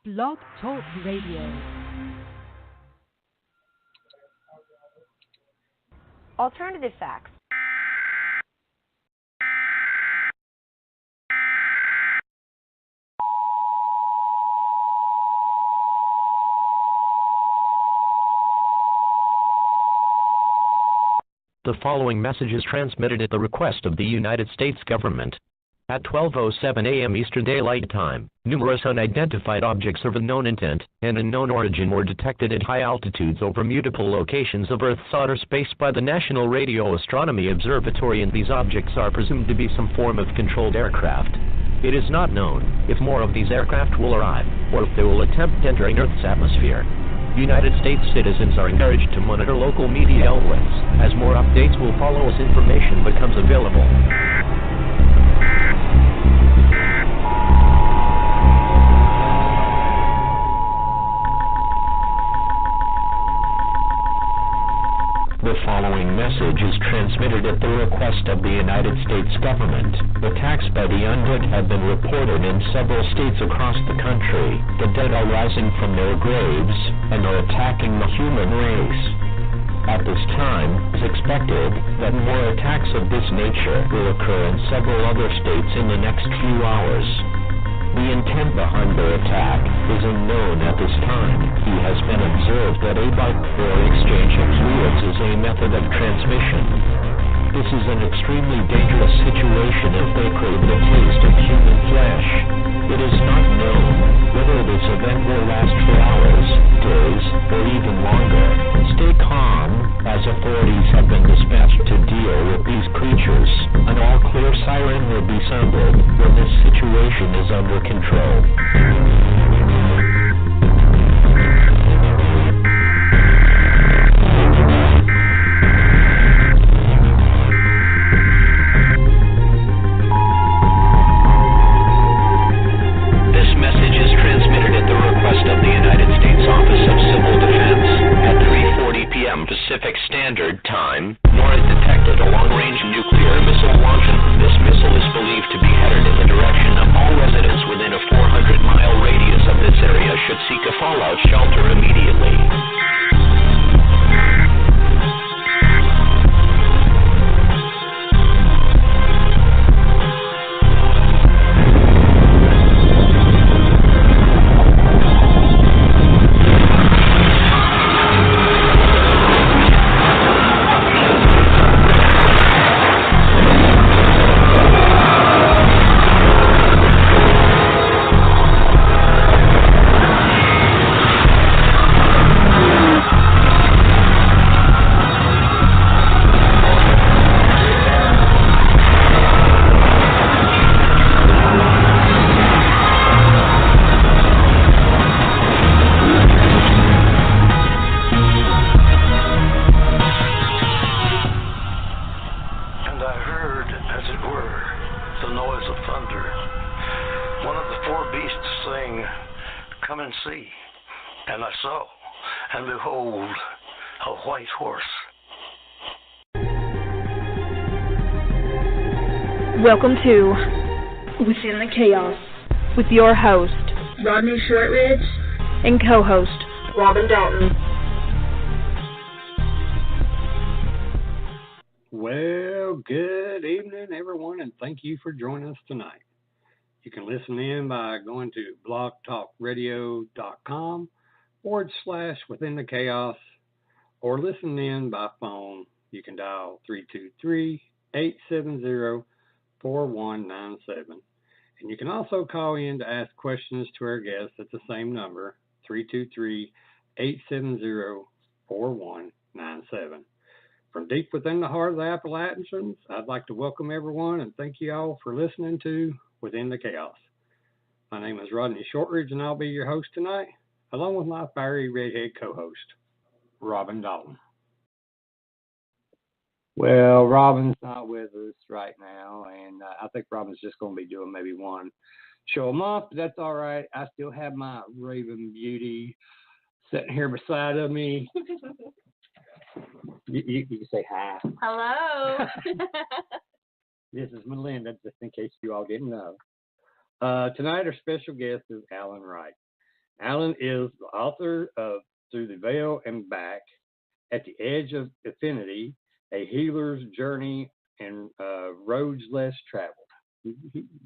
Blog Talk Radio. Alternative facts. The following message is transmitted at the request of the United States government. At 12:07 a.m. Eastern Daylight Time, numerous unidentified objects of unknown intent and unknown origin were detected at high altitudes over multiple locations of Earth's outer space by the National Radio Astronomy Observatory, and these objects are presumed to be some form of controlled aircraft. It is not known if more of these aircraft will arrive, or if they will attempt entering Earth's atmosphere. United States citizens are encouraged to monitor local media outlets, as more updates will follow as information becomes available. The following message is transmitted at the request of the United States government. Attacks by the undead have been reported in several states across the country. The dead are rising from their graves and are attacking the human race. At this time, it is expected that more attacks of this nature will occur in several other states in the next few hours. The intent behind their attack is unknown at this time. He has been observed that a bite or exchange of fluids is a method of transmission. This is an extremely dangerous situation if they crave the taste of human flesh. It is not known whether this event will last for hours, days, or even longer. Stay calm, as authorities have been dispatched to deal with these creatures. An all-clear siren will be sounded when this situation is under control. Pacific Standard Time, nor is detected a long-range nuclear missile launch. This missile is believed to be headed in the direction of all residents within a 400-mile radius of this area should seek a fallout shelter immediately. Welcome to Within the Chaos with your host, Rodney Shortridge, and co-host, Robin Dalton. Well, good evening, everyone, and thank you for joining us tonight. You can listen in by going to blogtalkradio.com/Within the Chaos, or listen in by phone. You can dial 323-870-4197. And you can also call in to ask questions to our guests at the same number, 323-870-4197. From deep within the heart of the Appalachians, I'd like to welcome everyone and thank you all for listening to Within the Chaos. My name is Rodney Shortridge, and I'll be your host tonight, along with my fiery redhead co-host, Robin Dalton. Well, Robin's not with us right now, and I think Robin's just going to be doing maybe one show a month, but that's all right. I still have my Raven Beauty sitting here beside of me. You can say hi. Hello. This is Melinda, just in case you all didn't know. Tonight, our special guest is Alan Wright. Alan is the author of Through the Veil and Back, At the Edge of Affinity, A Healer's Journey and Roads Less Traveled.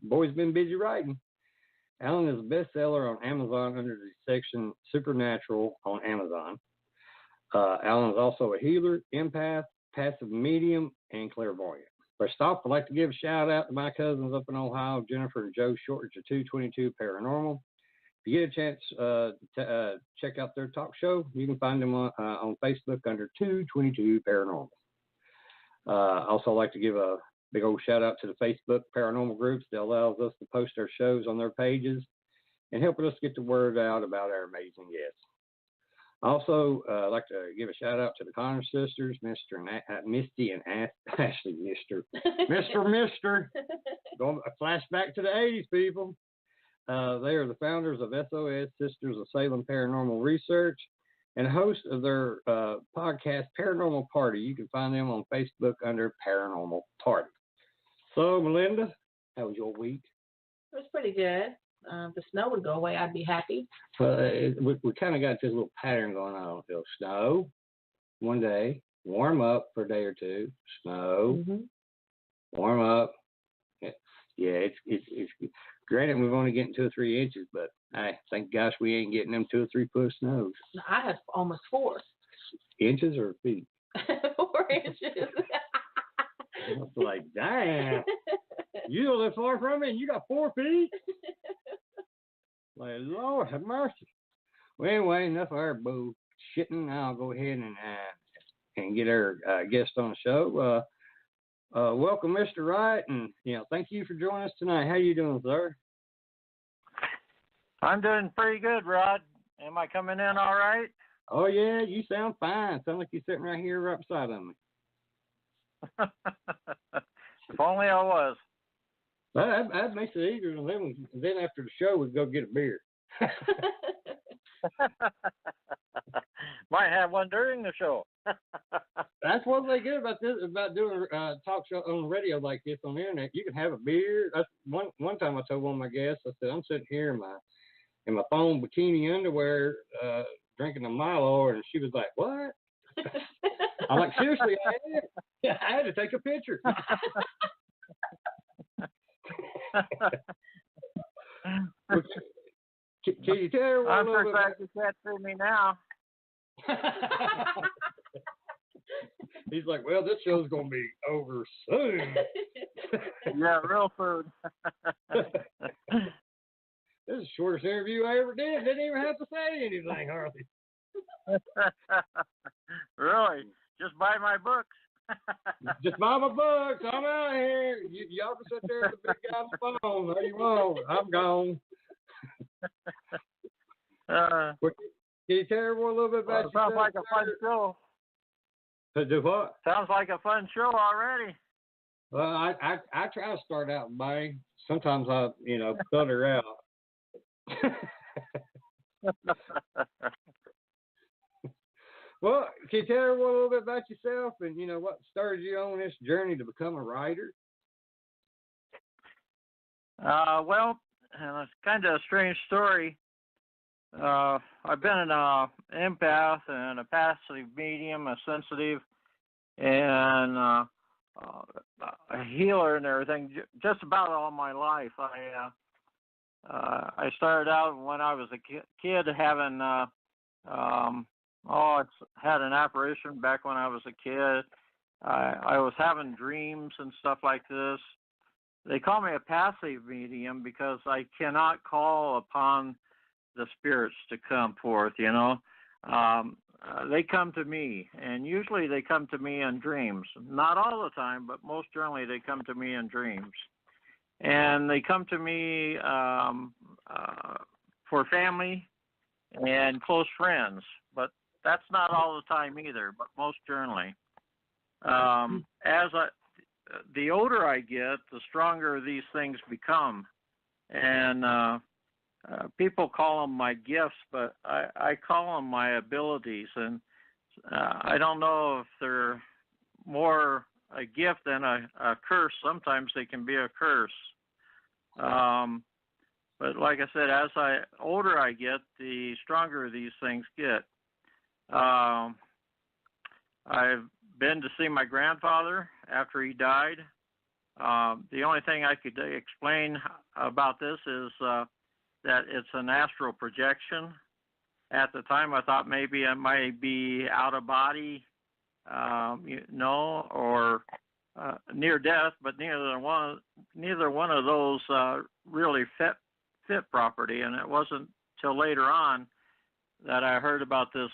Boy's been busy writing. Alan is a bestseller on Amazon under the section Supernatural on Amazon. Alan is also a healer, empath, passive medium, and clairvoyant. First off, I'd like to give a shout out to my cousins up in Ohio, Jennifer and Joe Shortridge of 222 Paranormal. If you get a chance to check out their talk show, you can find them on Facebook under 222 Paranormal. Also like to give a big old shout out to the Facebook paranormal groups that allows us to post our shows on their pages and helping us get the word out about our amazing guests. Also, I'd like to give a shout out to the Connor sisters, Misty and Ashley, Mister. Going a flashback to the 80s, people. They are the founders of SOS, Sisters of Salem Paranormal Research, and host of their podcast, Paranormal Party. You can find them on Facebook under Paranormal Party. So, Melinda, how was your week? It was pretty good. If the snow would go away, I'd be happy. We kind of got this little pattern going on. It'll snow one day, warm up for a day or two, snow, warm up. Yeah, it's granted we've only getting 2 or 3 inches, but thank gosh we ain't getting them 2 or 3 foot snows. I had almost 4 inches or feet. 4 inches. It's like, damn, you don't live far from me and you got 4 feet? Like, Lord have mercy. Well, anyway, enough of our bullshitting. I'll go ahead and get our guest on the show. Welcome, Mr. Wright, and thank you for joining us tonight. How you doing, sir? I'm doing pretty good, Rod. Am I coming in all right? Oh yeah, you sound fine. Sound like you're sitting right here right beside of me. If only I was. Well, that makes it easier. Then after the show, we'd go get a beer. Might have one during the show. That's what's really good about this, about doing a talk show on the radio like this on the internet. You can have a beer. That's one time I told one of my guests, I said, I'm sitting here in my foam bikini underwear, drinking a Milo, and she was like, "What?" I'm like, seriously, I had to take a picture. Can you tell her I'm so glad you can't see me now. He's like, well, this show's going to be over soon. Yeah, real soon. This is the shortest interview I ever did. Didn't even have to say anything, hardly. Really? Just buy my books. Just buy my books. I'm out here. Y'all can sit there with the big guy on the phone. No, you won't. I'm gone. Can you tell everyone a little bit about yourself? Sounds like a fun show. Do what? Sounds like a fun show already. Well, I try to start out bang. Sometimes I, stutter out. Well, can you tell everyone a little bit about yourself and, what started you on this journey to become a writer? Well, it's kind of a strange story. I've been an empath and a passive medium, a sensitive, and a healer and everything, just about all my life. I started out when I was a kid having, had an apparition back when I was a kid. I was having dreams and stuff like this. They call me a passive medium because I cannot call upon the spirits to come forth, They come to me, and usually they come to me in dreams. Not all the time, but most generally they come to me in dreams. And they come to me for family and close friends, but that's not all the time either, but most generally. The older I get, the stronger these things become. And people call them my gifts, but I call them my abilities. And I don't know if they're more a gift than a curse. Sometimes they can be a curse. But like I said, as older I get, the stronger these things get. I've been to see my grandfather after he died. The only thing I could explain about this is that it's an astral projection. At the time, I thought maybe I might be out of body, or near death, but neither one of those really fit property. And it wasn't till later on that I heard about this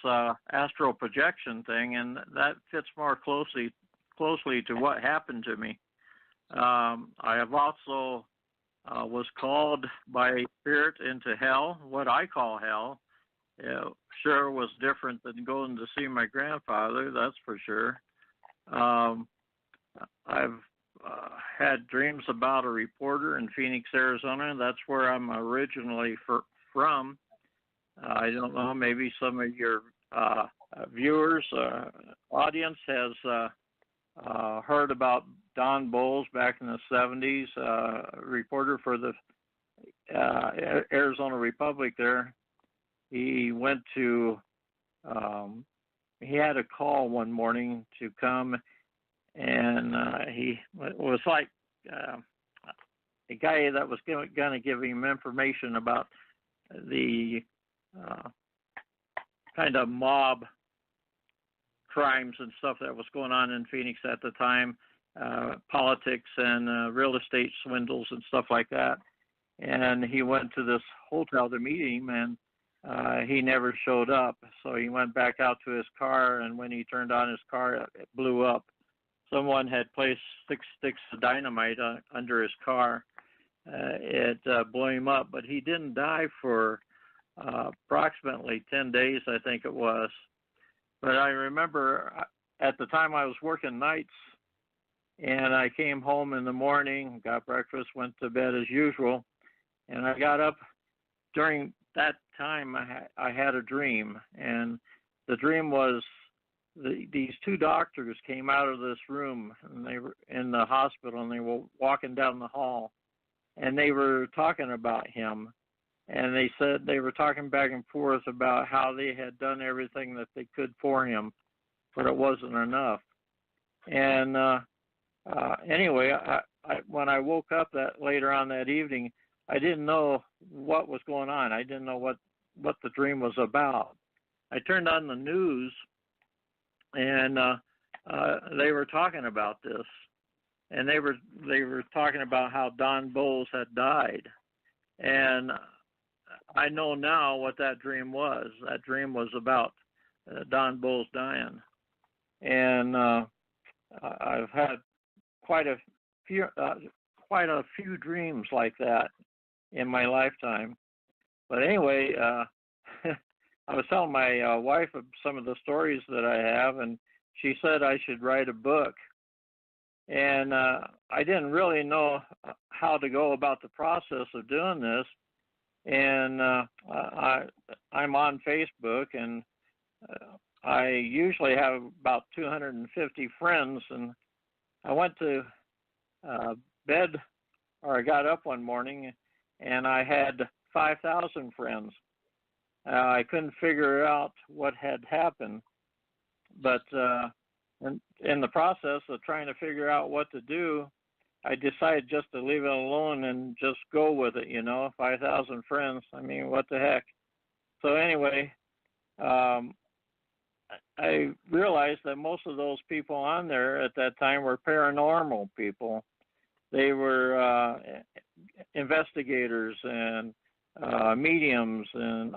astral projection thing, and that fits more closely to what happened to me. I have also was called by spirit into hell, what I call hell. It sure was different than going to see my grandfather, that's for sure. I've had dreams about a reporter in Phoenix, Arizona. That's where I'm originally from. I don't know, maybe some of your viewers, audience has heard about Don Bowles back in the 70s, reporter for the Arizona Republic there. He went to, he had a call one morning to come, and he was like a guy that was going to give him information about the kind of mob crimes and stuff that was going on in Phoenix at the time, politics and real estate swindles and stuff like that. And he went to this hotel to meet him, and he never showed up. So he went back out to his car, and when he turned on his car, it blew up. Someone had placed 6 sticks of dynamite under his car. It blew him up, but he didn't die for approximately 10 days, I think it was. But I remember at the time I was working nights, and I came home in the morning, got breakfast, went to bed as usual, and I got up. During that time, I had a dream, and the dream was these 2 doctors came out of this room, and they were in the hospital, and they were walking down the hall, and they were talking about him. And they said they were talking back and forth about how they had done everything that they could for him, but it wasn't enough. And anyway, I when I woke up that later on that evening, I didn't know what was going on. I didn't know what the dream was about. I turned on the news, and they were talking about this, and they were talking about how Don Bowles had died, and I know now what that dream was. That dream was about Don Bowles dying, and I've had quite a few dreams like that in my lifetime. But anyway, I was telling my wife some of the stories that I have, and she said I should write a book. And I didn't really know how to go about the process of doing this. And I'm on Facebook, and I usually have about 250 friends. And I went to bed, or I got up one morning, and I had 5,000 friends. I couldn't figure out what had happened, but in the process of trying to figure out what to do, I decided just to leave it alone and just go with it, 5,000 friends. I mean, what the heck? So anyway, I realized that most of those people on there at that time were paranormal people. They were investigators and mediums and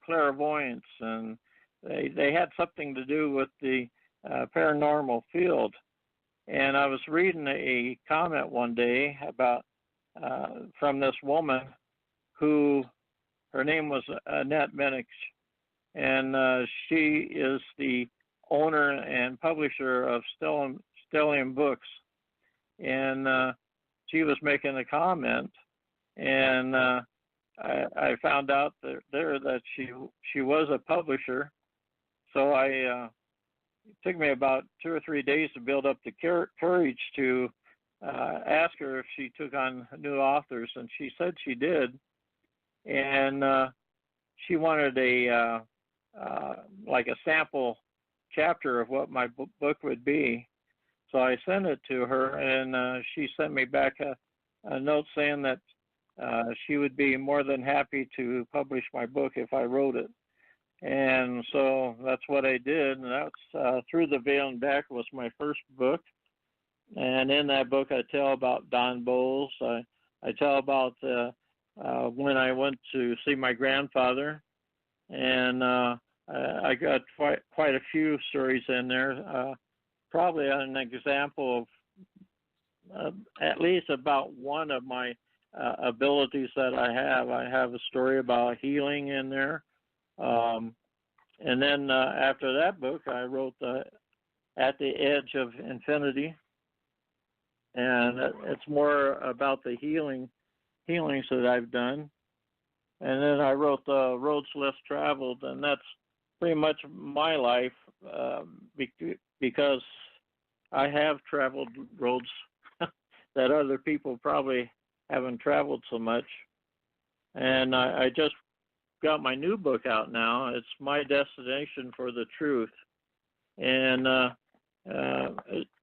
clairvoyants, and they had something to do with the paranormal field. And I was reading a comment one day about from this woman who, her name was Annette Minix, and she is the owner and publisher of Stellium Books. And she was making a comment, and I found out that she was a publisher. So it took me about 2 or 3 days to build up the courage to asked her if she took on new authors, and she said she did. And she wanted a like a sample chapter of what my book would be. So I sent it to her, and she sent me back a note saying that she would be more than happy to publish my book if I wrote it. And so that's what I did, and that's Through the Veil and Back was my first book. And in that book, I tell about Don Bowles. I tell about when I went to see my grandfather, and I got quite a few stories in there. Probably an example of at least about one of my abilities that I have. I have a story about healing in there. And then after that book, I wrote At the Edge of Infinity. And it's more about the healings that I've done. And then I wrote the Roads Less Traveled, and that's pretty much my life because I have traveled roads that other people probably haven't traveled so much. And I just got my new book out now. It's My Destination for the Truth. And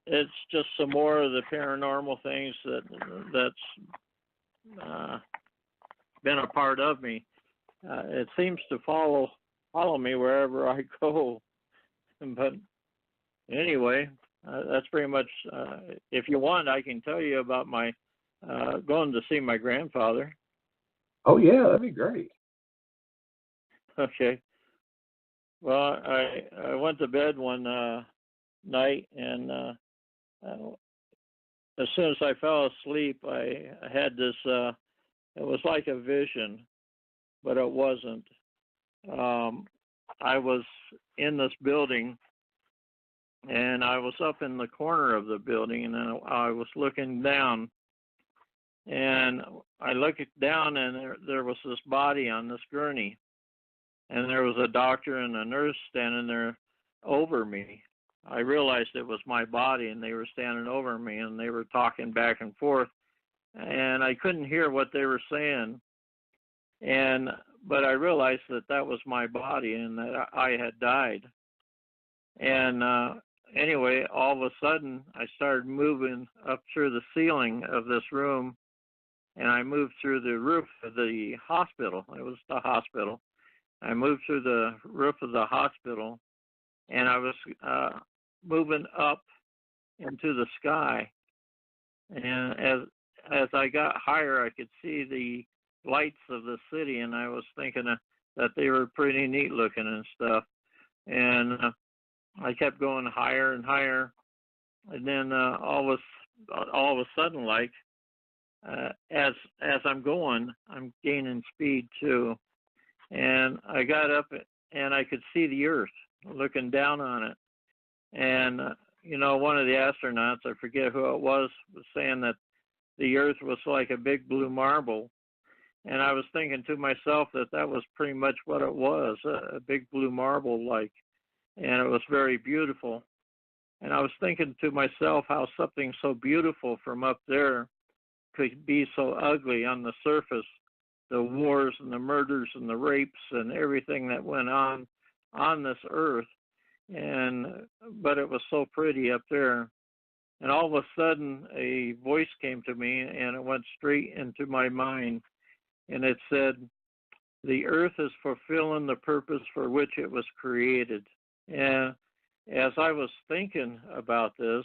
it's just some more of the paranormal things that's been a part of me. It seems to follow me wherever I go. But anyway, that's pretty much. If you want, I can tell you about my going to see my grandfather. Oh yeah, that'd be great. Okay. Well, I went to bed one night, and as soon as I fell asleep, I had this. It was like a vision, but it wasn't. I was in this building, and I was up in the corner of the building, and I was looking down. And I looked down, and there was this body on this gurney. And there was a doctor and a nurse standing there over me. I realized it was my body, and they were standing over me, and they were talking back and forth. And I couldn't hear what they were saying. But I realized that was my body and that I had died. And anyway, all of a sudden, I started moving up through the ceiling of this room, and I moved through the roof of the hospital. It was the hospital. I moved through the roof of the hospital, and I was moving up into the sky. And as I got higher, I could see the lights of the city, and I was thinking that they were pretty neat looking and stuff. And I kept going higher and higher, and then all of a sudden, like as I'm going, I'm gaining speed too. And I got up, and I could see the Earth looking down on it. And, one of the astronauts, I forget who it was saying that the Earth was like a big blue marble. And I was thinking to myself that was pretty much what it was, a big blue marble like. And it was very beautiful. And I was thinking to myself how something so beautiful from up there could be so ugly on the surface. The wars and the murders and the rapes and everything that went on this earth. But it was so pretty up there. And all of a sudden, a voice came to me, and it went straight into my mind. And it said, the earth is fulfilling the purpose for which it was created. And as I was thinking about this,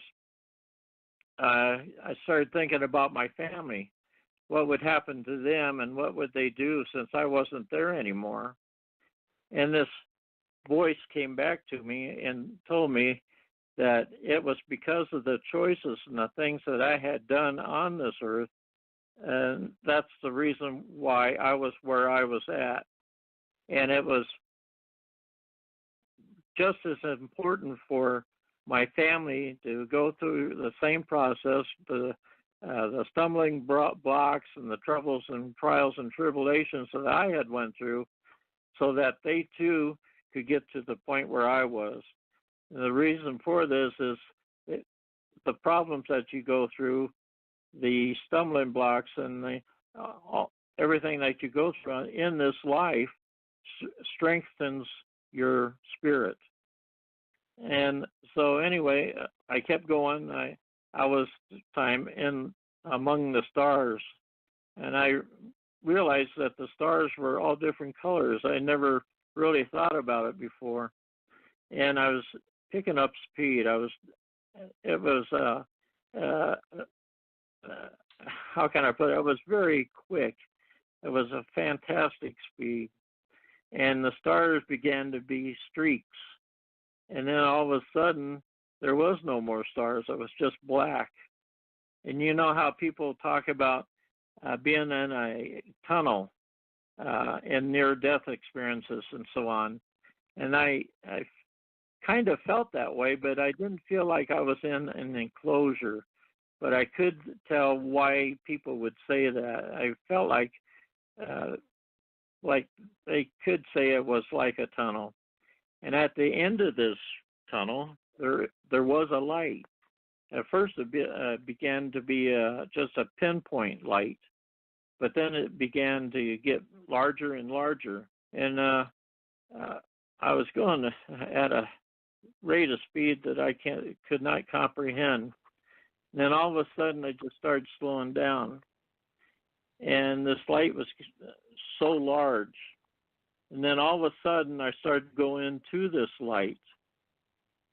I started thinking about my family. What would happen to them, and what would they do since I wasn't there anymore? And this voice came back to me and told me that it was because of the choices and the things that I had done on this earth, and that's the reason why I was where I was at. And it was just as important for my family to go through the same process, the stumbling blocks and the troubles and trials and tribulations that I had went through, so that they too could get to the point where I was. And the reason for this is the problems that you go through the stumbling blocks and everything that you go through in this life strengthens your spirit. And so anyway, I kept going. I was time in among the stars, and I realized that the stars were all different colors. I never really thought about it before, and I was picking up speed. It was how can I put it? It was very quick. It was a fantastic speed, and the stars began to be streaks. And then all of a sudden, there was no more stars. It was just black. And you know how people talk about being in a tunnel in near-death experiences and so on. And I kind of felt that way, but I didn't feel like I was in an enclosure. But I could tell why people would say that. I felt like they could say it was like a tunnel. And at the end of this tunnel, there was a light. At first, it began to be just a pinpoint light, but then it began to get larger and larger. And I was going at a rate of speed that I could not comprehend. And then all of a sudden, I just started slowing down. And this light was so large. And then all of a sudden, I started to go into this light.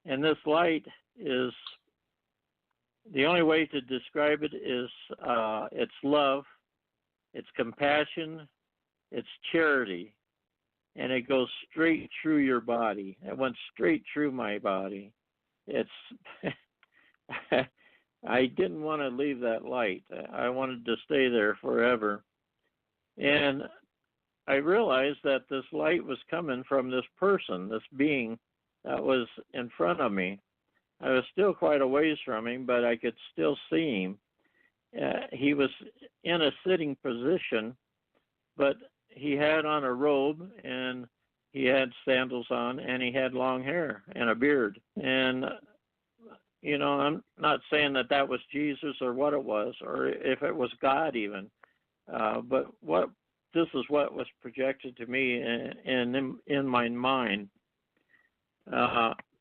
And this light is, the only way to describe it is it's love, it's compassion, it's charity. And it goes straight through your body. It went straight through my body. It's, I didn't want to leave that light. I wanted to stay there forever. And I realized that this light was coming from this person, this being that was in front of me. I was still quite a ways from him, but I could still see him. He was in a sitting position, but he had on a robe, and he had sandals on, and he had long hair and a beard. And, you know, I'm not saying that that was Jesus or what it was, or if it was God even, but this is what was projected to me in my mind.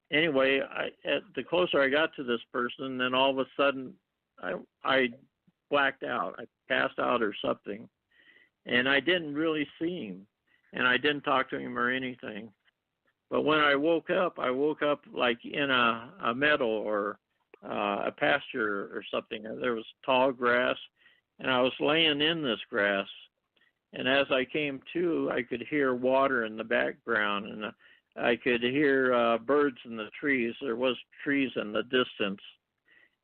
Anyway, the closer I got to this person, then all of a sudden I blacked out. I passed out or something. And I didn't really see him. And I didn't talk to him or anything. But when I woke up like in a meadow or a pasture or something. There was tall grass, and I was laying in this grass. And as I came to, I could hear water in the background, and I could hear birds in the trees. There was trees in the distance.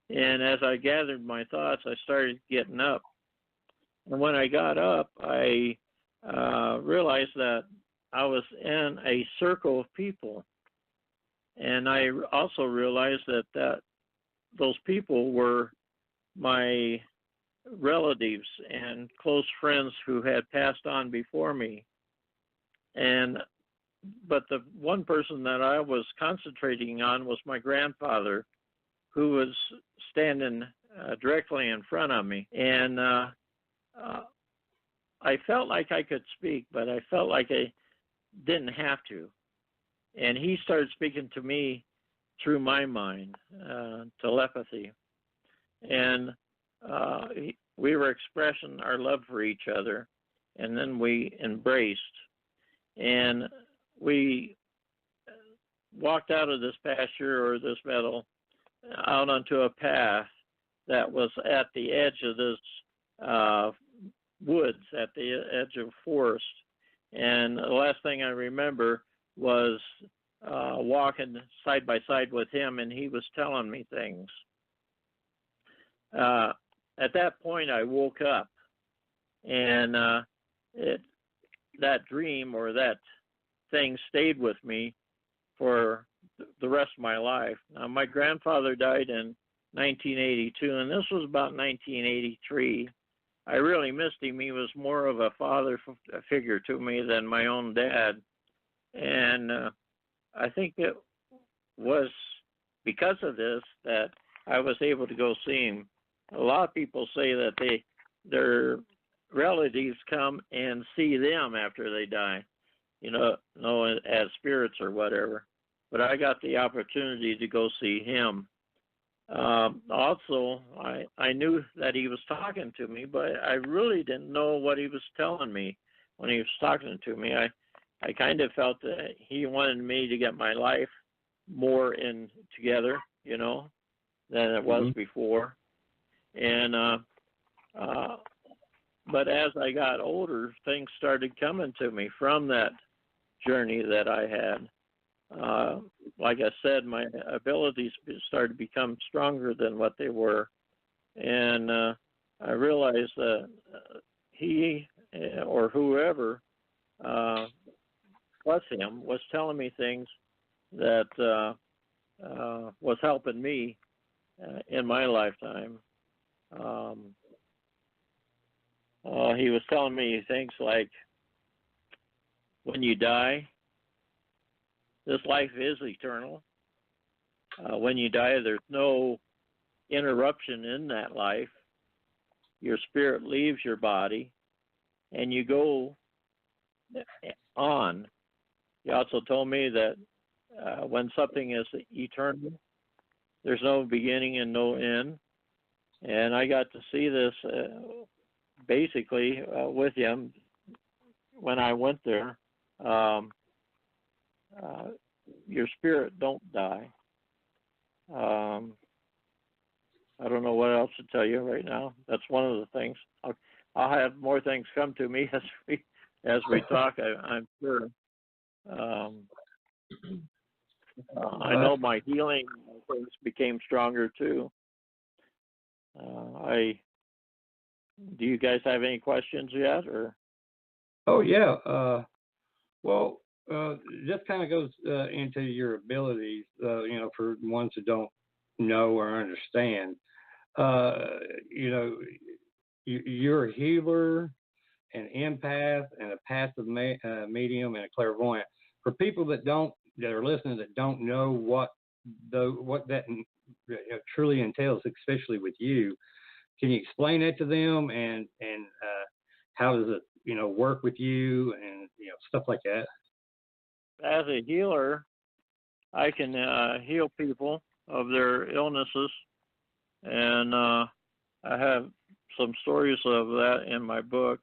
And as I gathered my thoughts, I started getting up. And when I got up, I realized that I was in a circle of people. And I also realized that those people were my relatives and close friends who had passed on before me. But the one person that I was concentrating on was my grandfather, who was standing directly in front of me. And I felt like I could speak, but I felt like I didn't have to. And he started speaking to me through my mind, telepathy. And we were expressing our love for each other, and then we embraced. And we walked out of this pasture or this meadow out onto a path that was at the edge of this woods, at the edge of forest. And the last thing I remember was walking side by side with him, and he was telling me things. At that point, I woke up, and that dream or that thing stayed with me for the rest of my life. Now, my grandfather died in 1982, and this was about 1983. I really missed him. He was more of a father figure to me than my own dad. And I think it was because of this that I was able to go see him a lot of people say that their relatives come and see them after they die, as spirits or whatever. But I got the opportunity to go see him. Also, I knew that he was talking to me, but I really didn't know what he was telling me when he was talking to me. I kind of felt that he wanted me to get my life more in together, than it was before. And but as I got older, things started coming to me from that journey that I had. Like I said, my abilities started to become stronger than what they were. And I realized that he or whoever was him was telling me things that was helping me in my lifetime. He was telling me things like, when you die, this life is eternal. When you die, there's no interruption in that life. Your spirit leaves your body, and you go on. He also told me that when something is eternal, there's no beginning and no end. And I got to see this basically with him when I went there. Your spirit don't die. I don't know what else to tell you right now. That's one of the things. I'll have more things come to me as we talk. I'm sure. I know my healing things became stronger too. Do you guys have any questions yet, or? Oh yeah. Well, this kind of goes into your abilities. For ones who don't know or understand. You're a healer, an empath, and a passive medium, and a clairvoyant. For people that are listening that don't know what that truly entails, especially with you, can you explain that to them, and how does it work with you, and stuff like that? As a healer, I can heal people of their illnesses, and I have some stories of that in my book.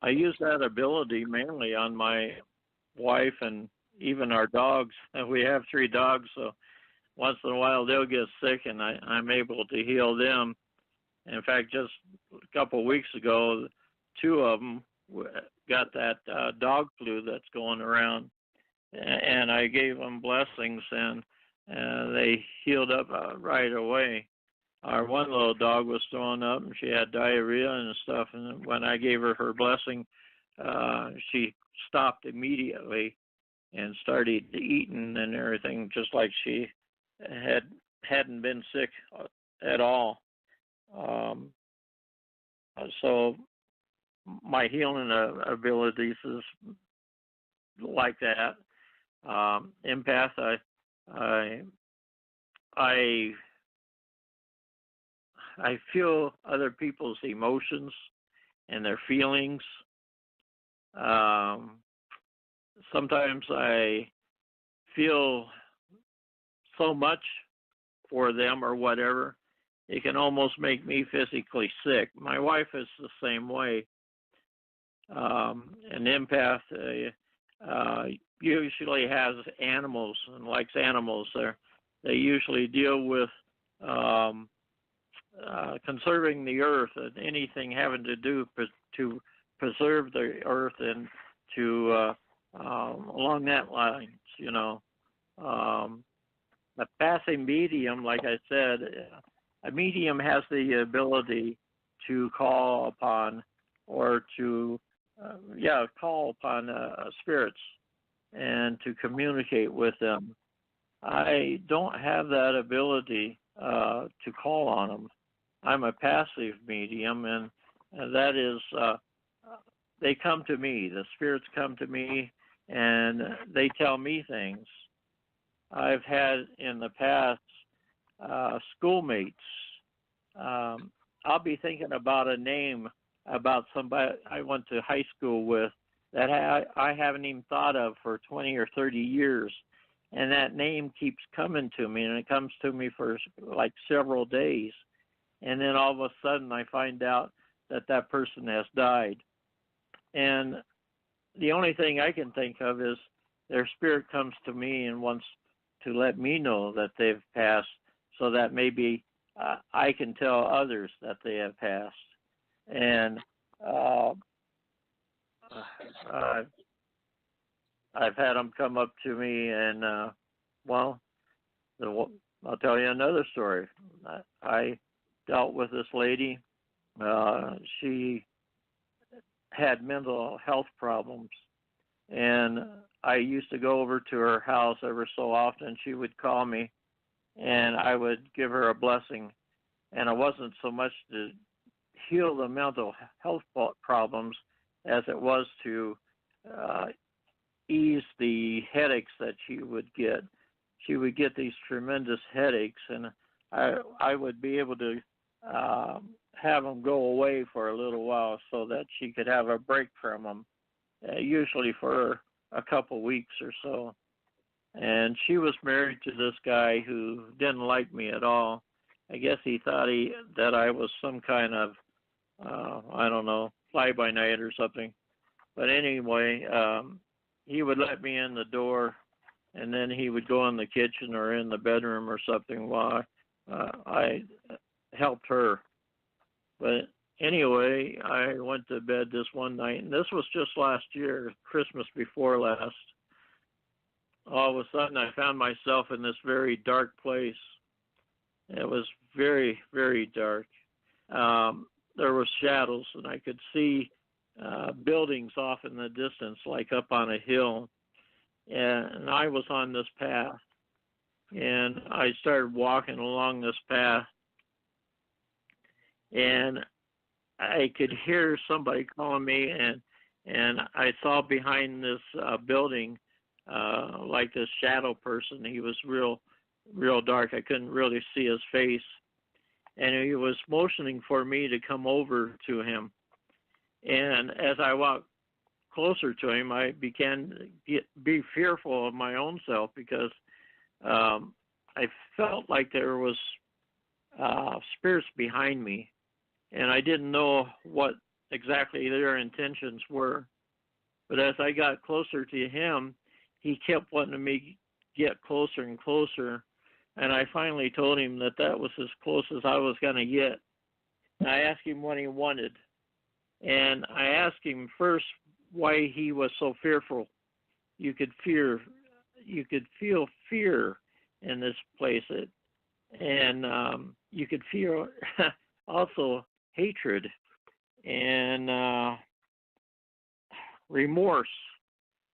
I use that ability mainly on my wife and even our dogs. And we have 3 dogs, so once in a while they'll get sick, and I'm able to heal them. In fact, just a couple of weeks ago, 2 of them got that dog flu that's going around, and I gave them blessings, and they healed up right away. Our one little dog was throwing up, and she had diarrhea and stuff, and when I gave her blessing, she stopped immediately and started eating and everything, just like she hadn't been sick at all. So my healing abilities is like that. Empath, I feel other people's emotions and their feelings. Sometimes I feel so much for them or whatever, it can almost make me physically sick. My wife is the same way. An empath usually has animals and likes animals. They usually deal with conserving the earth and anything having to do to preserve the earth and to along that lines, A passing medium, like I said, a medium has the ability to call upon or to call upon spirits and to communicate with them. I don't have that ability to call on them. I'm a passive medium, and that is, they come to me. The spirits come to me, and they tell me things. I've had in the past schoolmates I'll be thinking about a name about somebody I went to high school with that I haven't even thought of for 20 or 30 years. And that name keeps coming to me, and it comes to me for like several days. And then all of a sudden I find out that that person has died. And the only thing I can think of is their spirit comes to me and wants to let me know that they've passed, so that maybe I can tell others that they have passed. And I've had them come up to me, and I'll tell you another story. I dealt with this lady. She had mental health problems, and I used to go over to her house every so often. She would call me, and I would give her a blessing. And it wasn't so much to heal the mental health problems as it was to ease the headaches that she would get. She would get these tremendous headaches, and I would be able to have them go away for a little while so that she could have a break from them, usually for a couple weeks or so. And she was married to this guy who didn't like me at all. I guess he thought that I was some kind of, I don't know, fly-by-night or something. But anyway, he would let me in the door, and then he would go in the kitchen or in the bedroom or something while I helped her. But anyway, I went to bed this one night, and this was just last year, Christmas before last. All of a sudden, I found myself in this very dark place. It was very, very dark. There were shadows, and I could see buildings off in the distance, like up on a hill. And I was on this path, and I started walking along this path, and I could hear somebody calling me, and I saw behind this building like this shadow person. He was real dark. I couldn't really see his face, and he was motioning for me to come over to him. And as I walked closer to him, I began to be fearful of my own self, because I felt like there was spirits behind me, and I didn't know what exactly their intentions were. But as I got closer to him, he kept wanting me to get closer and closer, and I finally told him that was as close as I was going to get. And I asked him what he wanted, and I asked him first why he was so fearful. You could feel fear in this place, and you could feel also hatred and remorse.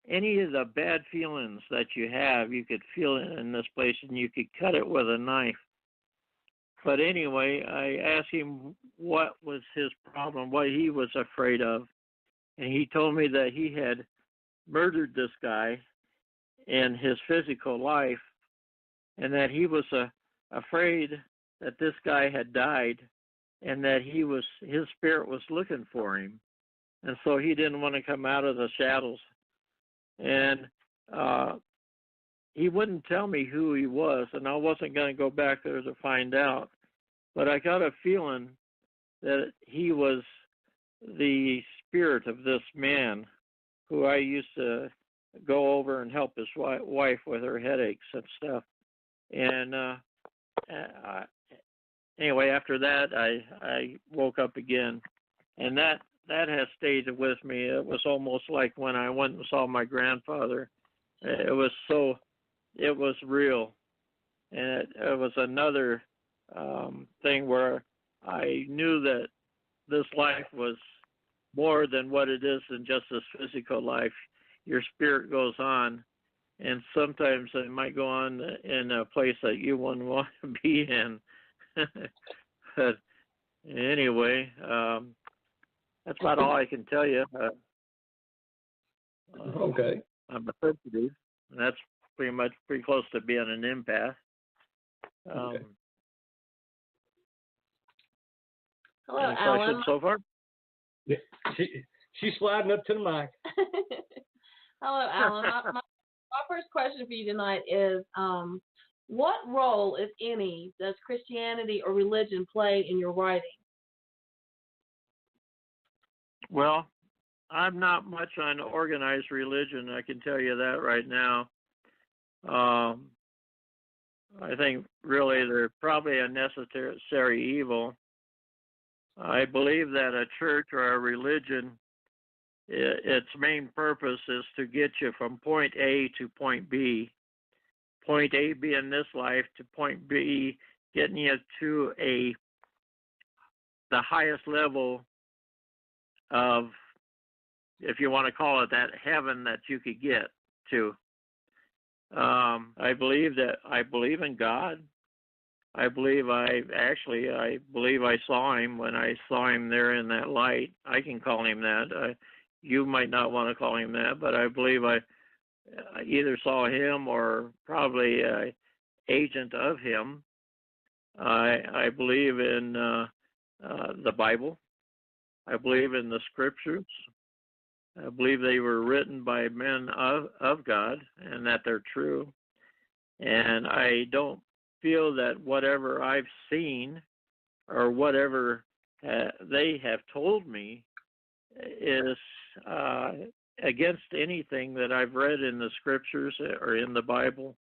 Any of the bad feelings that you have, you could feel it in this place, and you could cut it with a knife. But anyway, I asked him what was his problem, what he was afraid of. And he told me that he had murdered this guy in his physical life, and that he was afraid that this guy had died, and that his spirit was looking for him. And so he didn't want to come out of the shadows. And he wouldn't tell me who he was, and I wasn't going to go back there to find out. But I got a feeling that he was the spirit of this man who I used to go over and help his wife with her headaches and stuff. And anyway, after that, I woke up again, and that has stayed with me. It was almost like when I went and saw my grandfather. It was real, and it was another thing where I knew that this life was more than what it is in just this physical life. Your spirit goes on, and sometimes it might go on in a place that you wouldn't want to be in. But anyway, that's about all I can tell you. Okay. I'm a sensitive, and that's pretty close to being an empath. Okay. Hello, Any Alan. questions so far? Yeah, she's sliding up to the mic. Hello, Alan. My first question for you tonight is, what role, if any, does Christianity or religion play in your writing? Well, I'm not much on organized religion. I can tell you that right now. I think really they're probably a necessary evil. I believe that a church or a religion, its main purpose is to get you from point A to point B. Point A being this life to point B, getting you to the highest level of, if you want to call it that, heaven that you could get to. I believe in God. I believe I saw him when I saw him there in that light. I can call him that. You might not want to call him that, but I believe I either saw him or probably an agent of him. I believe in the Bible. I believe in the scriptures. I believe they were written by men of God and that they're true. And I don't feel that whatever I've seen or whatever they have told me is against anything that I've read in the scriptures or in the Bible.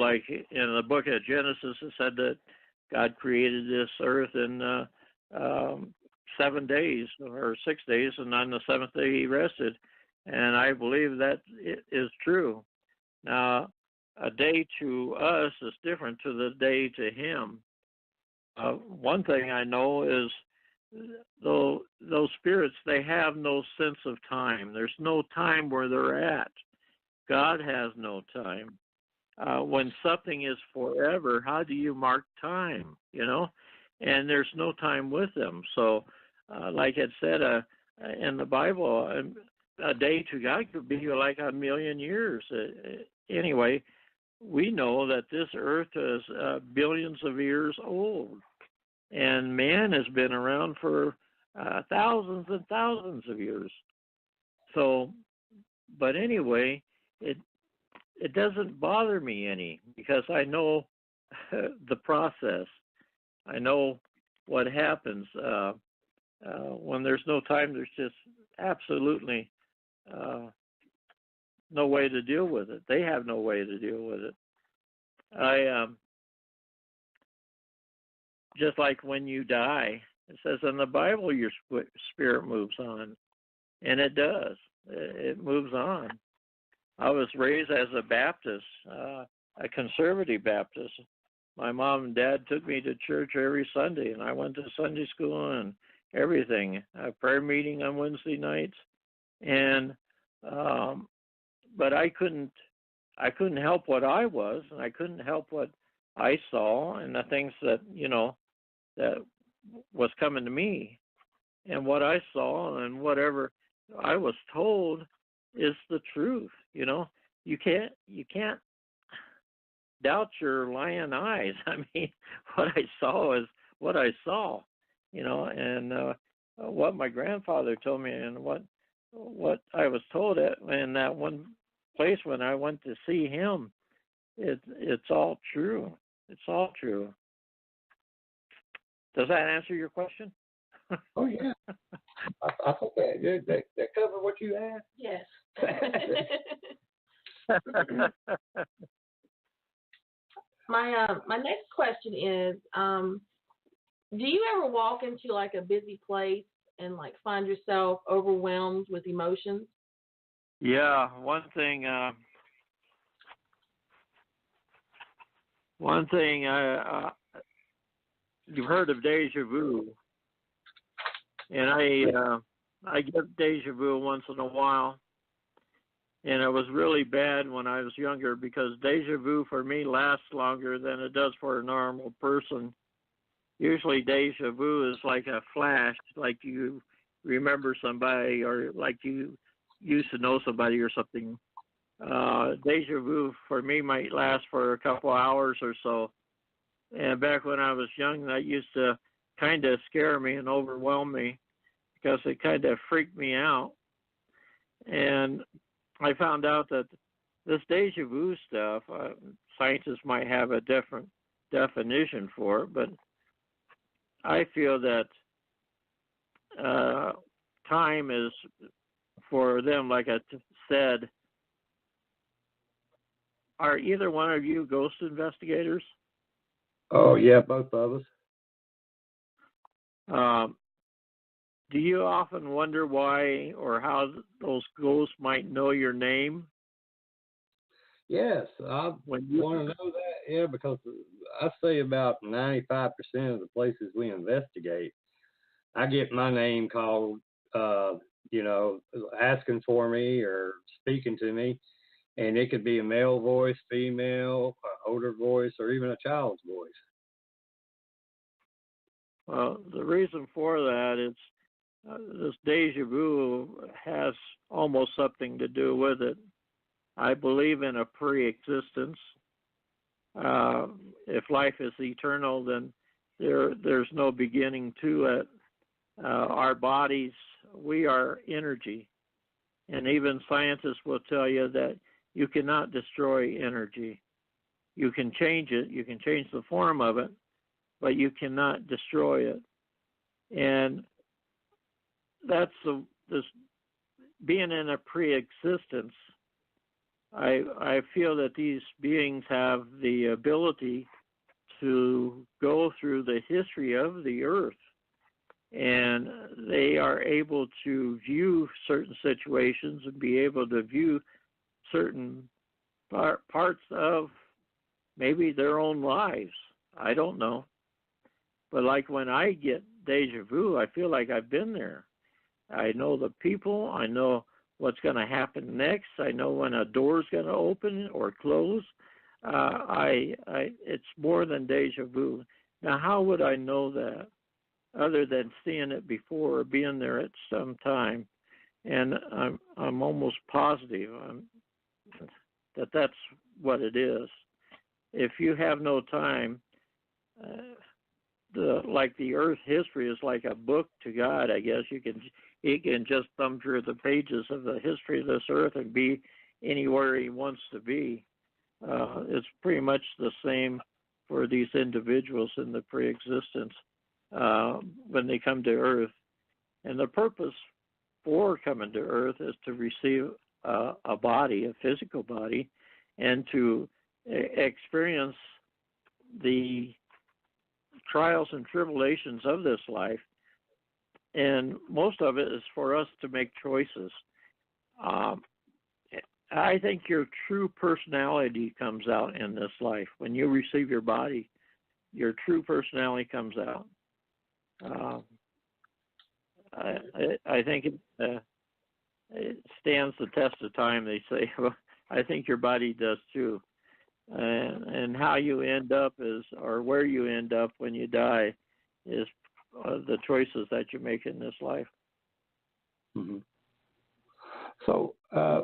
Like in the book of Genesis, it said that God created this earth in 7 days or 6 days, and on the seventh day he rested. And I believe that it is true. Now, a day to us is different to the day to him. One thing I know is those spirits, they have no sense of time. There's no time where they're at. God has no time. When something is forever, how do you mark time, And there's no time with them. So, like it said in the Bible, a day to God could be like 1,000,000 years. Anyway, we know that this earth is billions of years old, and man has been around for thousands and thousands of years. So, but anyway, it doesn't bother me any, because I know the process. I know what happens. When there's no time, there's just absolutely no way to deal with it. They have no way to deal with it. Just like when you die, it says in the Bible your spirit moves on, and it does. It moves on. I was raised as a Baptist, a conservative Baptist. My mom and dad took me to church every Sunday, and I went to Sunday school and everything. A prayer meeting on Wednesday nights, and but I couldn't help what I was, and I couldn't help what I saw and the things that that was coming to me, and what I saw and whatever I was told is the truth. You can't doubt your lying eyes. I mean, what I saw is what I saw, and what my grandfather told me, and what I was told in that one place when I went to see him. It's all true. It's all true. Does that answer your question? Oh yeah, I think that covered what you asked. Yes. My next question is, do you ever walk into like a busy place and like find yourself overwhelmed with emotions? Yeah, one thing you've heard of deja vu, and I get deja vu once in a while, and it was really bad when I was younger, because deja vu for me lasts longer than it does for a normal person. Usually deja vu is like a flash, like you remember somebody, or like you used to know somebody or something. Deja vu for me might last for a couple hours or so. And back when I was young, that used to kind of scare me and overwhelm me because it kind of freaked me out. And I found out that this deja vu stuff, scientists might have a different definition for it, but I feel that time is, for them, like I said, are either one of you ghost investigators? Oh, yeah, both of us. Do you often wonder why or how those ghosts might know your name? Yes, I want to know that, yeah, because I say about 95% of the places we investigate, I get my name called, asking for me or speaking to me, and it could be a male voice, female, older voice, or even a child's voice. Well, the reason for that is this deja vu has almost something to do with it. I believe in a preexistence. If life is eternal, then there's no beginning to it. Our bodies, we are energy. And even scientists will tell you that you cannot destroy energy. You can change it, you can change the form of it, but you cannot destroy it. And that's this being in a pre-existence. I feel that these beings have the ability to go through the history of the earth, and they are able to view certain situations and be able to view certain parts of maybe their own lives. I don't know. But like when I get deja vu, I feel like I've been there. I know the people. I know what's going to happen next. I know when a door's going to open or close. It's more than deja vu. Now, how would I know that other than seeing it before or being there at some time? And I'm almost positive that that's what it is. If you have no time, like the Earth history is like a book to God, I guess. He can just thumb through the pages of the history of this Earth and be anywhere he wants to be. It's pretty much the same for these individuals in the pre-existence when they come to Earth. And the purpose for coming to Earth is to receive a body, a physical body, and to experience the trials and tribulations of this life. And most of it is for us to make choices. I think your true personality comes out in this life. When you receive your body, your true personality comes out. I think it stands the test of time, they say. Well, I think your body does too. And how you end up or where you end up when you die is the choices that you make in this life. Mm-hmm. So, how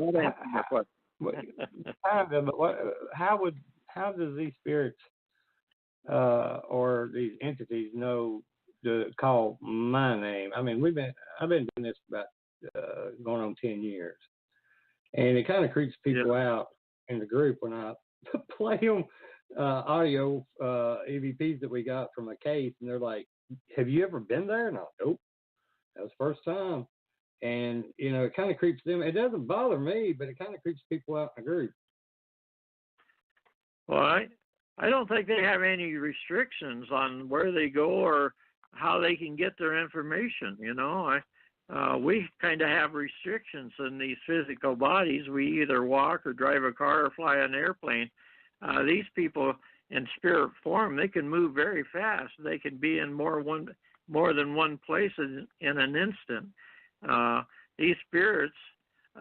does these spirits or these entities know to call my name? I mean, I've been doing this about going on 10 years, and it kind of creeps people out in the group when I play them audio EVPs that we got from a case, and they're like, "Have you ever been there?" And I'm, nope, that was the first time. And it kind of creeps them. It doesn't bother me, but it kind of creeps people out in the group. Well, I don't think they have any restrictions on where they go or how they can get their information. We kind of have restrictions in these physical bodies. We either walk or drive a car or fly an airplane. These people in spirit form, they can move very fast. They can be in more than one place in an instant. These spirits,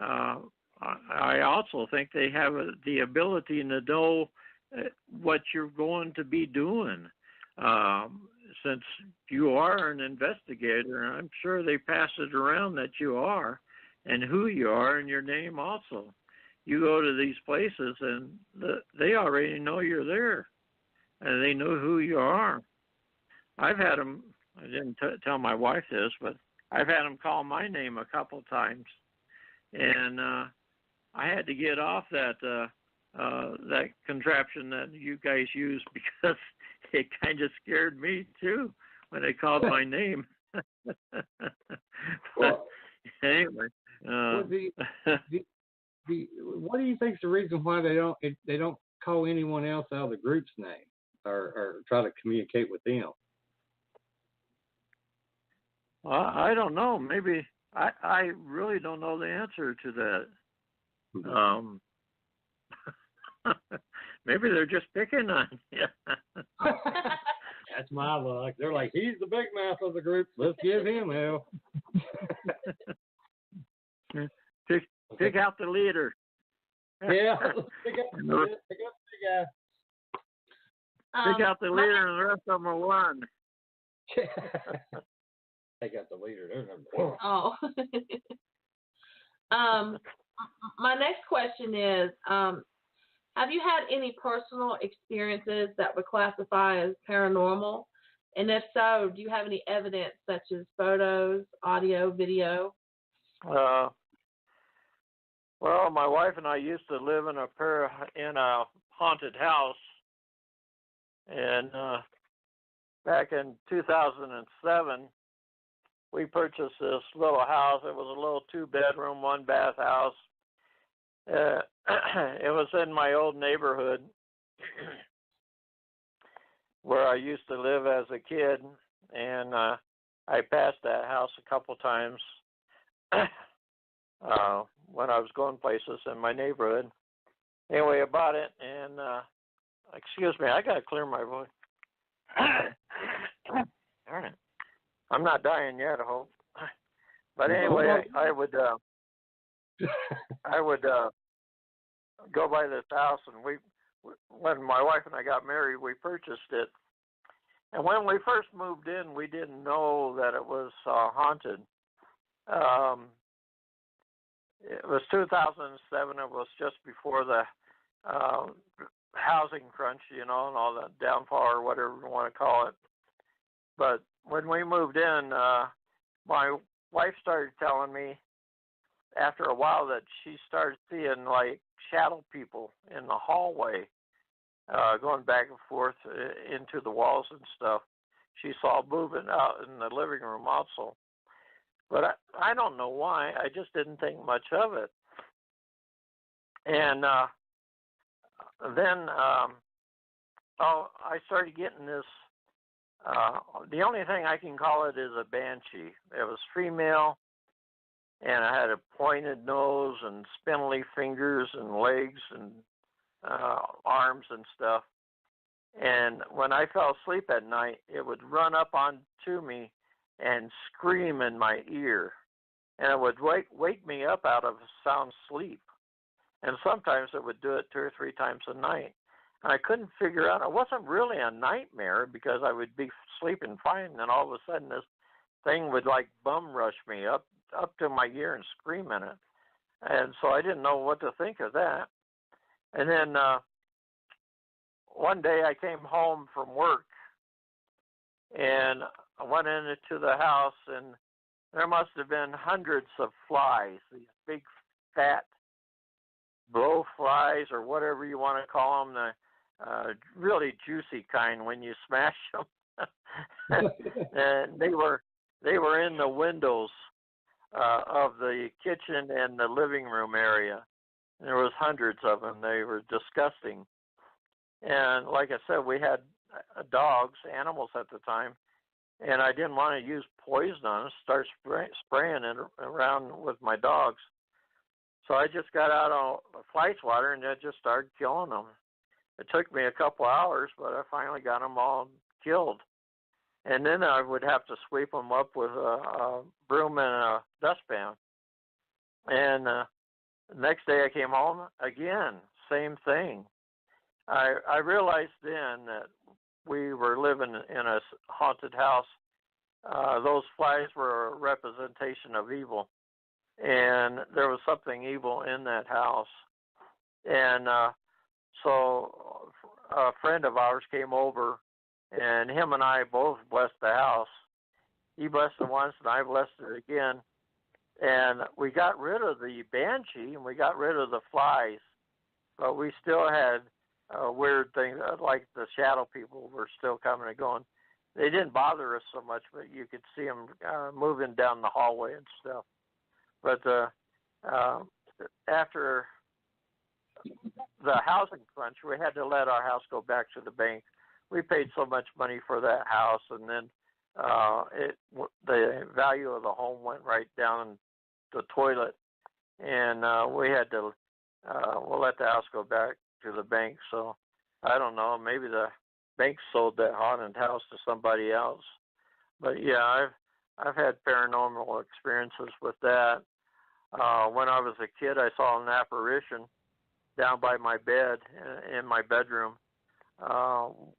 I also think they have the ability to know what you're going to be doing. Since you are an investigator, I'm sure they pass it around that you are and who you are and your name also. You go to these places and they already know you're there. and they know who you are. I've had them. I didn't tell my wife this, but I've had them call my name a couple times, and I had to get off that contraption that you guys use because it kind of scared me too when they called my name. Well, anyway, what do you think is the reason why they don't call anyone else out of the group's name or try to communicate with them? I don't know. Maybe I really don't know the answer to that. Maybe they're just picking on you. That's my luck. They're like, he's the big mouth of the group. Let's give him hell. Pick out the leader. Yeah, pick up the guy. Pick out the leader, and the rest of them are one. Take out the leader. They're number one. Oh. My next question is, have you had any personal experiences that would classify as paranormal? And if so, do you have any evidence such as photos, audio, video? Well, my wife and I used to live in a haunted house, and back in 2007, we purchased this little house. It was a little 2-bedroom, 1-bath house. It was in my old neighborhood where I used to live as a kid, and I passed that house a couple times when I was going places in my neighborhood. Anyway, I bought it, and excuse me, I got to clear my voice. Darn it. I'm not dying yet, I hope. But anyway, I would go by this house, and when my wife and I got married, we purchased it. And when we first moved in, we didn't know that it was haunted. It was 2007. It was just before the housing crunch, and all the downfall or whatever you want to call it. But when we moved in, my wife started telling me after a while that she started seeing like shadow people in the hallway going back and forth into the walls and stuff. She saw moving out in the living room also. But I don't know why. I just didn't think much of it. And then I started getting this. The only thing I can call it is a banshee. It was female, and I had a pointed nose and spindly fingers and legs and arms and stuff. And when I fell asleep at night, it would run up onto me and scream in my ear. And it would wake me up out of a sound sleep. And sometimes it would do it 2 or 3 times a night. And I couldn't figure out, it wasn't really a nightmare because I would be sleeping fine, and all of a sudden this thing would like bum rush me up to my ear and scream in it. And so I didn't know what to think of that. And then one day I came home from work, and I went into the house, and there must have been hundreds of flies, these big fat blowflies or whatever you want to call them, the really juicy kind when you smash them. And they were in the windows of the kitchen and the living room area. There was hundreds of them. They were disgusting. And like I said, we had dogs, animals at the time, and I didn't want to use poison on them, start spraying it around with my dogs. So I just got out on fly swatter and I just started killing them. It took me a couple hours, but I finally got them all killed. And then I would have to sweep them up with a broom and a dustpan. And the next day I came home, again, same thing. I realized then that we were living in a haunted house. Those flies were a representation of evil. And there was something evil in that house. And so a friend of ours came over, and him and I both blessed the house. He blessed it once, and I blessed it again. And we got rid of the Banshee, and we got rid of the flies, but we still had weird things, like the shadow people were still coming and going. They didn't bother us so much, but you could see them moving down the hallway and stuff. But after the housing crunch, we had to let our house go back to the bank. We paid so much money for that house, and then the value of the home went right down the toilet, and we had to we'll let the house go back to the bank. So I don't know, maybe the bank sold that haunted house to somebody else. But yeah, I've had paranormal experiences with that. When I was a kid, I saw an apparition down by my bed in my bedroom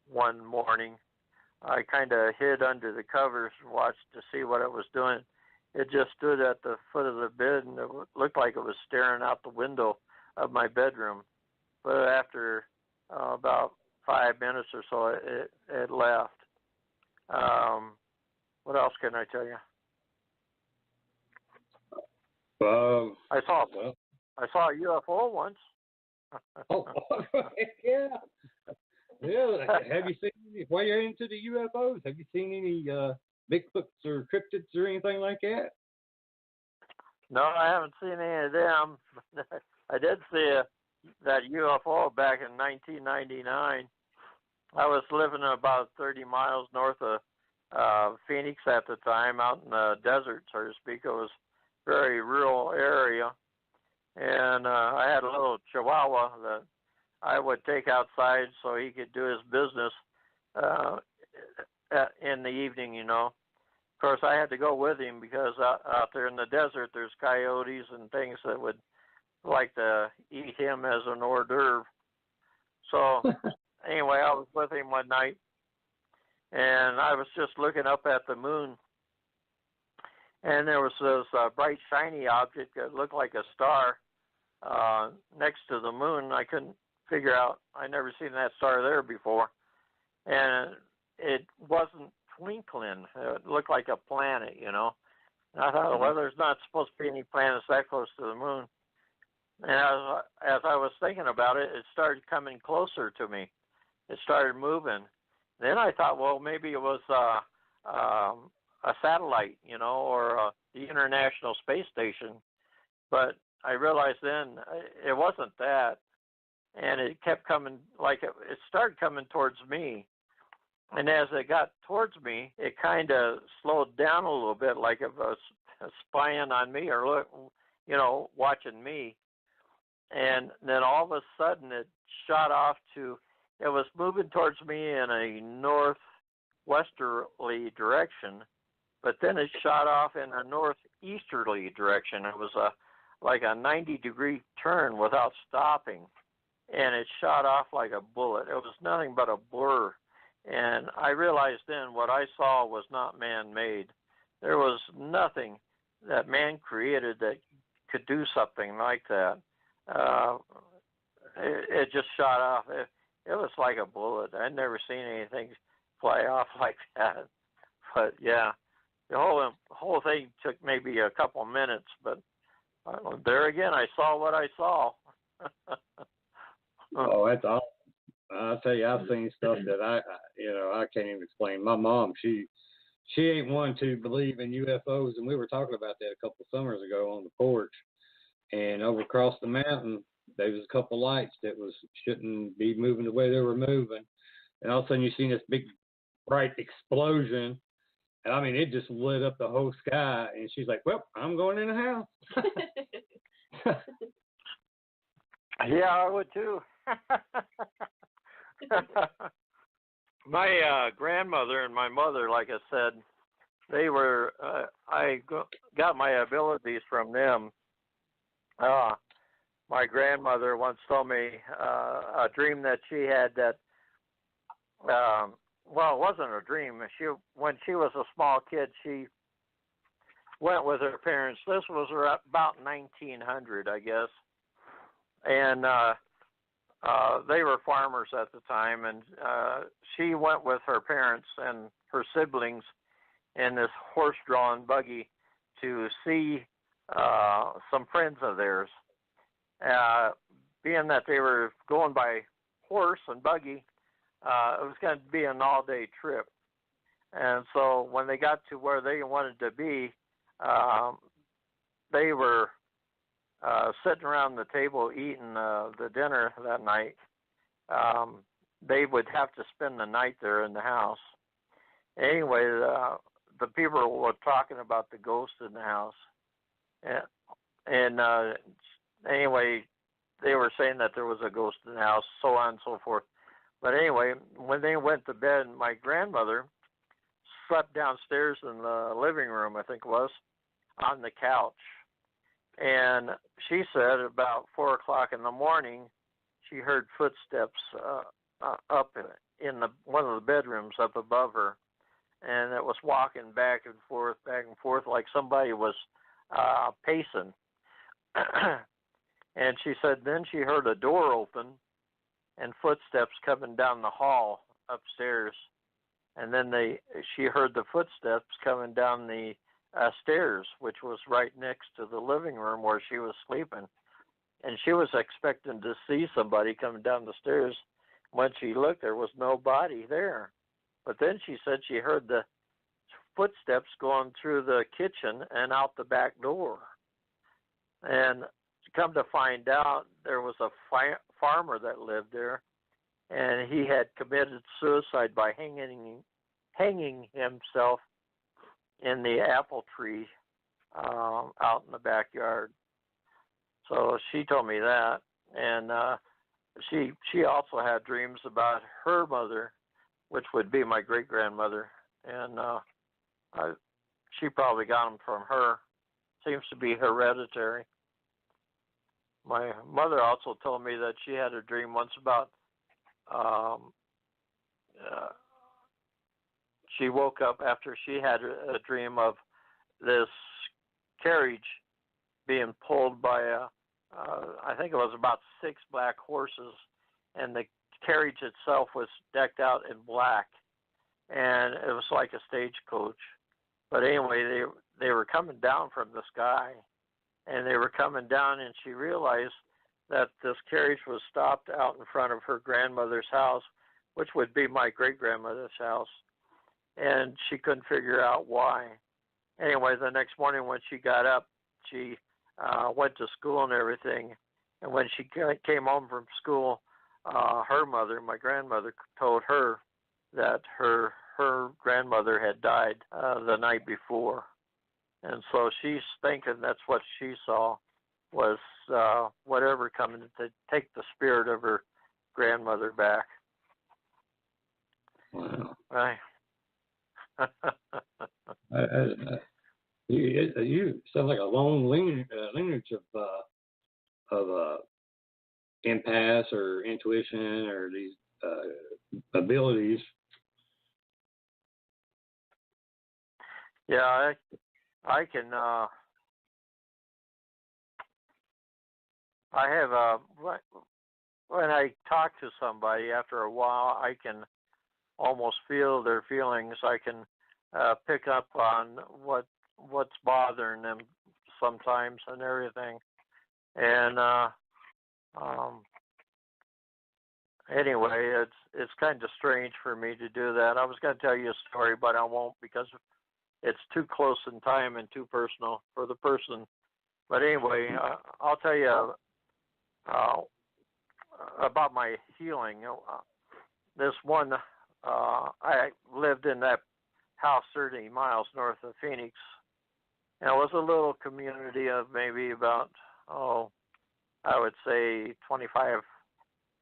one morning. I kind of hid under the covers and watched to see what it was doing. It just stood at the foot of the bed, and it looked like it was staring out the window of my bedroom. But after about 5 minutes or so, it left. What else can I tell you? I saw a UFO once. Oh, yeah. Yeah. Have you seen any, while you're into the UFOs, have you seen any Bigfoots or cryptids or anything like that? No, I haven't seen any of them. I did see that UFO back in 1999. I was living about 30 miles north of Phoenix at the time, out in the desert, so to speak. It was a very rural area. And I had a little chihuahua that I would take outside so he could do his business in the evening, you know. Of course, I had to go with him because out there in the desert, there's coyotes and things that would like to eat him as an hors d'oeuvre. So anyway, I was with him one night, and I was just looking up at the moon, and there was this bright, shiny object that looked like a star next to the moon. I couldn't figure out, I never seen that star there before, and it wasn't twinkling. It looked like a planet, you know. And I thought, well, there's not supposed to be any planets that close to the moon. And as I was thinking about it, it started coming closer to me. It started moving. Then I thought, well, maybe it was a satellite, you know, or the International Space Station. But I realized then it wasn't that. And it kept coming, like it started coming towards me. And as it got towards me, it kind of slowed down a little bit, like it was spying on me or, you know, watching me. And then all of a sudden it shot off to, it was moving towards me in a northwesterly direction, but then it shot off in a northeasterly direction. It was like a 90-degree turn without stopping, and it shot off like a bullet. It was nothing but a blur. And I realized then what I saw was not man-made. There was nothing that man created that could do something like that. It just shot off. It was like a bullet. I'd never seen anything fly off like that. But yeah, the whole thing took maybe a couple minutes. But there again, I saw what I saw. Oh, that's awesome. I'll tell you, I've seen stuff that I can't even explain. My mom, she ain't one to believe in UFOs, and we were talking about that a couple of summers ago on the porch. And over across the mountain, there was a couple lights that shouldn't be moving the way they were moving. And all of a sudden, you seen this big, bright explosion. And I mean, it just lit up the whole sky. And she's like, "Well, I'm going in the house." Yeah, I would too. My grandmother and my mother, like I said, they were, I got my abilities from them. My grandmother once told me a dream that she had that, well, it wasn't a dream. When she was a small kid, she went with her parents. This was about 1900, I guess. And they were farmers at the time, and she went with her parents and her siblings in this horse-drawn buggy to see some friends of theirs. Being that they were going by horse and buggy, it was going to be an all-day trip. And so when they got to where they wanted to be, they were sitting around the table eating the dinner that night. They would have to spend the night there in the house. Anyway, the people were talking about the ghost in the house. And anyway, they were saying that there was a ghost in the house, so on and so forth. But anyway, when they went to bed, my grandmother slept downstairs in the living room, I think it was, on the couch. And she said about 4 o'clock in the morning, she heard footsteps up in one of the bedrooms up above her. And it was walking back and forth, like somebody was pacing. And she said then she heard a door open and footsteps coming down the hall upstairs. And then she heard the footsteps coming down the stairs, which was right next to the living room where she was sleeping. And she was expecting to see somebody coming down the stairs. When she looked, there was nobody there. But then she said she heard the footsteps going through the kitchen and out the back door. And come to find out, there was a farmer that lived there, and he had committed suicide by hanging himself in the apple tree out in the backyard. So she told me that, and she also had dreams about her mother, which would be my great-grandmother, and she probably got them from her. Seems to be hereditary. My mother also told me that she had a dream once about she woke up after she had a dream of this carriage being pulled by I think it was about 6 black horses, and the carriage itself was decked out in black, and it was like a stagecoach. But anyway, they were coming down from the sky, and they were coming down, and she realized that this carriage was stopped out in front of her grandmother's house, which would be my great-grandmother's house, and she couldn't figure out why. Anyway, the next morning when she got up, she went to school and everything, and when she came home from school, her mother, my grandmother, told her that her grandmother had died the night before. And so she's thinking that's what she saw was whatever coming to take the spirit of her grandmother back. Wow. Right. You sound like a long lineage of impasse or intuition or these abilities. Yeah, I can. I have when I talk to somebody after a while, I can almost feel their feelings. I can pick up on what's bothering them sometimes and everything. And anyway, it's kind of strange for me to do that. I was going to tell you a story, but I won't because it's too close in time and too personal for the person. But anyway, I'll tell you about my healing. This one, I lived in that house 30 miles north of Phoenix. And it was a little community of maybe about, I would say 25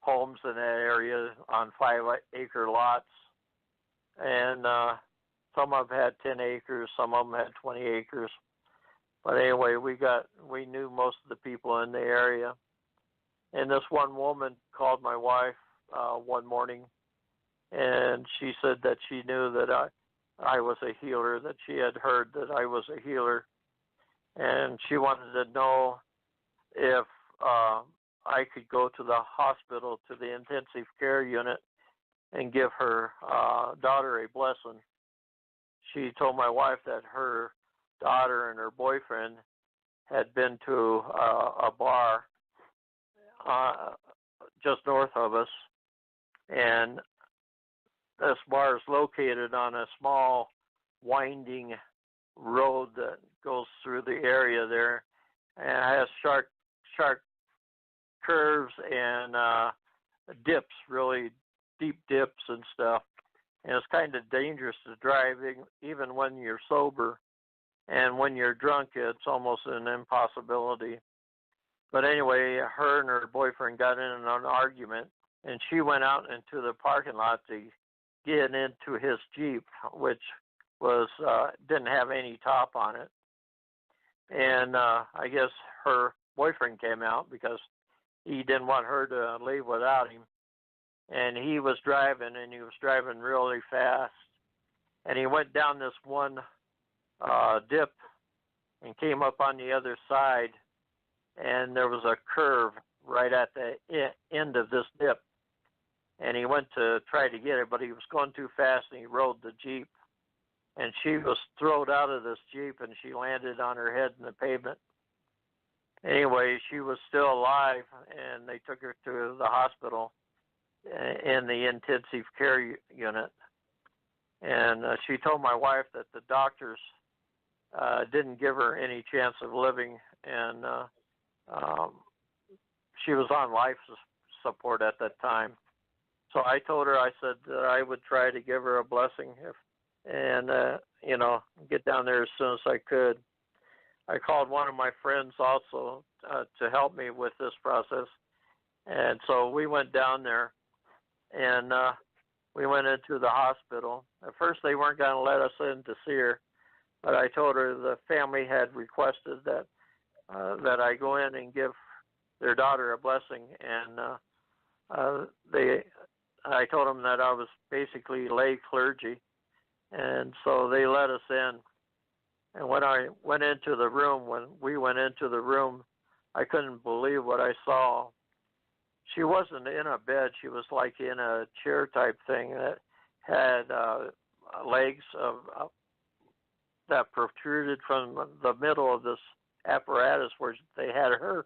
homes in that area on 5-acre lots. And some of them had 10 acres, some of them had 20 acres. But anyway, we knew most of the people in the area. And this one woman called my wife one morning, and she said that she knew that I was a healer, that she had heard that I was a healer. And she wanted to know if I could go to the hospital, to the intensive care unit, and give her daughter a blessing. She told my wife that her daughter and her boyfriend had been to a bar just north of us, and this bar is located on a small winding road that goes through the area there, and it has sharp curves and dips, really deep dips and stuff. And it's kind of dangerous to drive even when you're sober. And when you're drunk, it's almost an impossibility. But anyway, her and her boyfriend got in an argument, and she went out into the parking lot to get into his Jeep, which was didn't have any top on it. And I guess her boyfriend came out because he didn't want her to leave without him. And he was driving, and he was driving really fast. And he went down this one dip and came up on the other side, and there was a curve right at the end of this dip. And he went to try to get it, but he was going too fast, and he rolled the Jeep. And she was thrown out of this Jeep, and she landed on her head in the pavement. Anyway, she was still alive, and they took her to the hospital in the intensive care unit. And she told my wife that the doctors didn't give her any chance of living, and she was on life support at that time. So I told her, I said that I would try to give her a blessing and get down there as soon as I could. I called one of my friends also to help me with this process. And so we went down there, and we went into the hospital. At first they weren't going to let us in to see her, but I told her the family had requested that I go in and give their daughter a blessing. And I told them that I was basically lay clergy, and so they let us in. And when we went into the room, I couldn't believe what I saw. She wasn't in a bed. She was like in a chair type thing that had legs that protruded from the middle of this apparatus, where they had her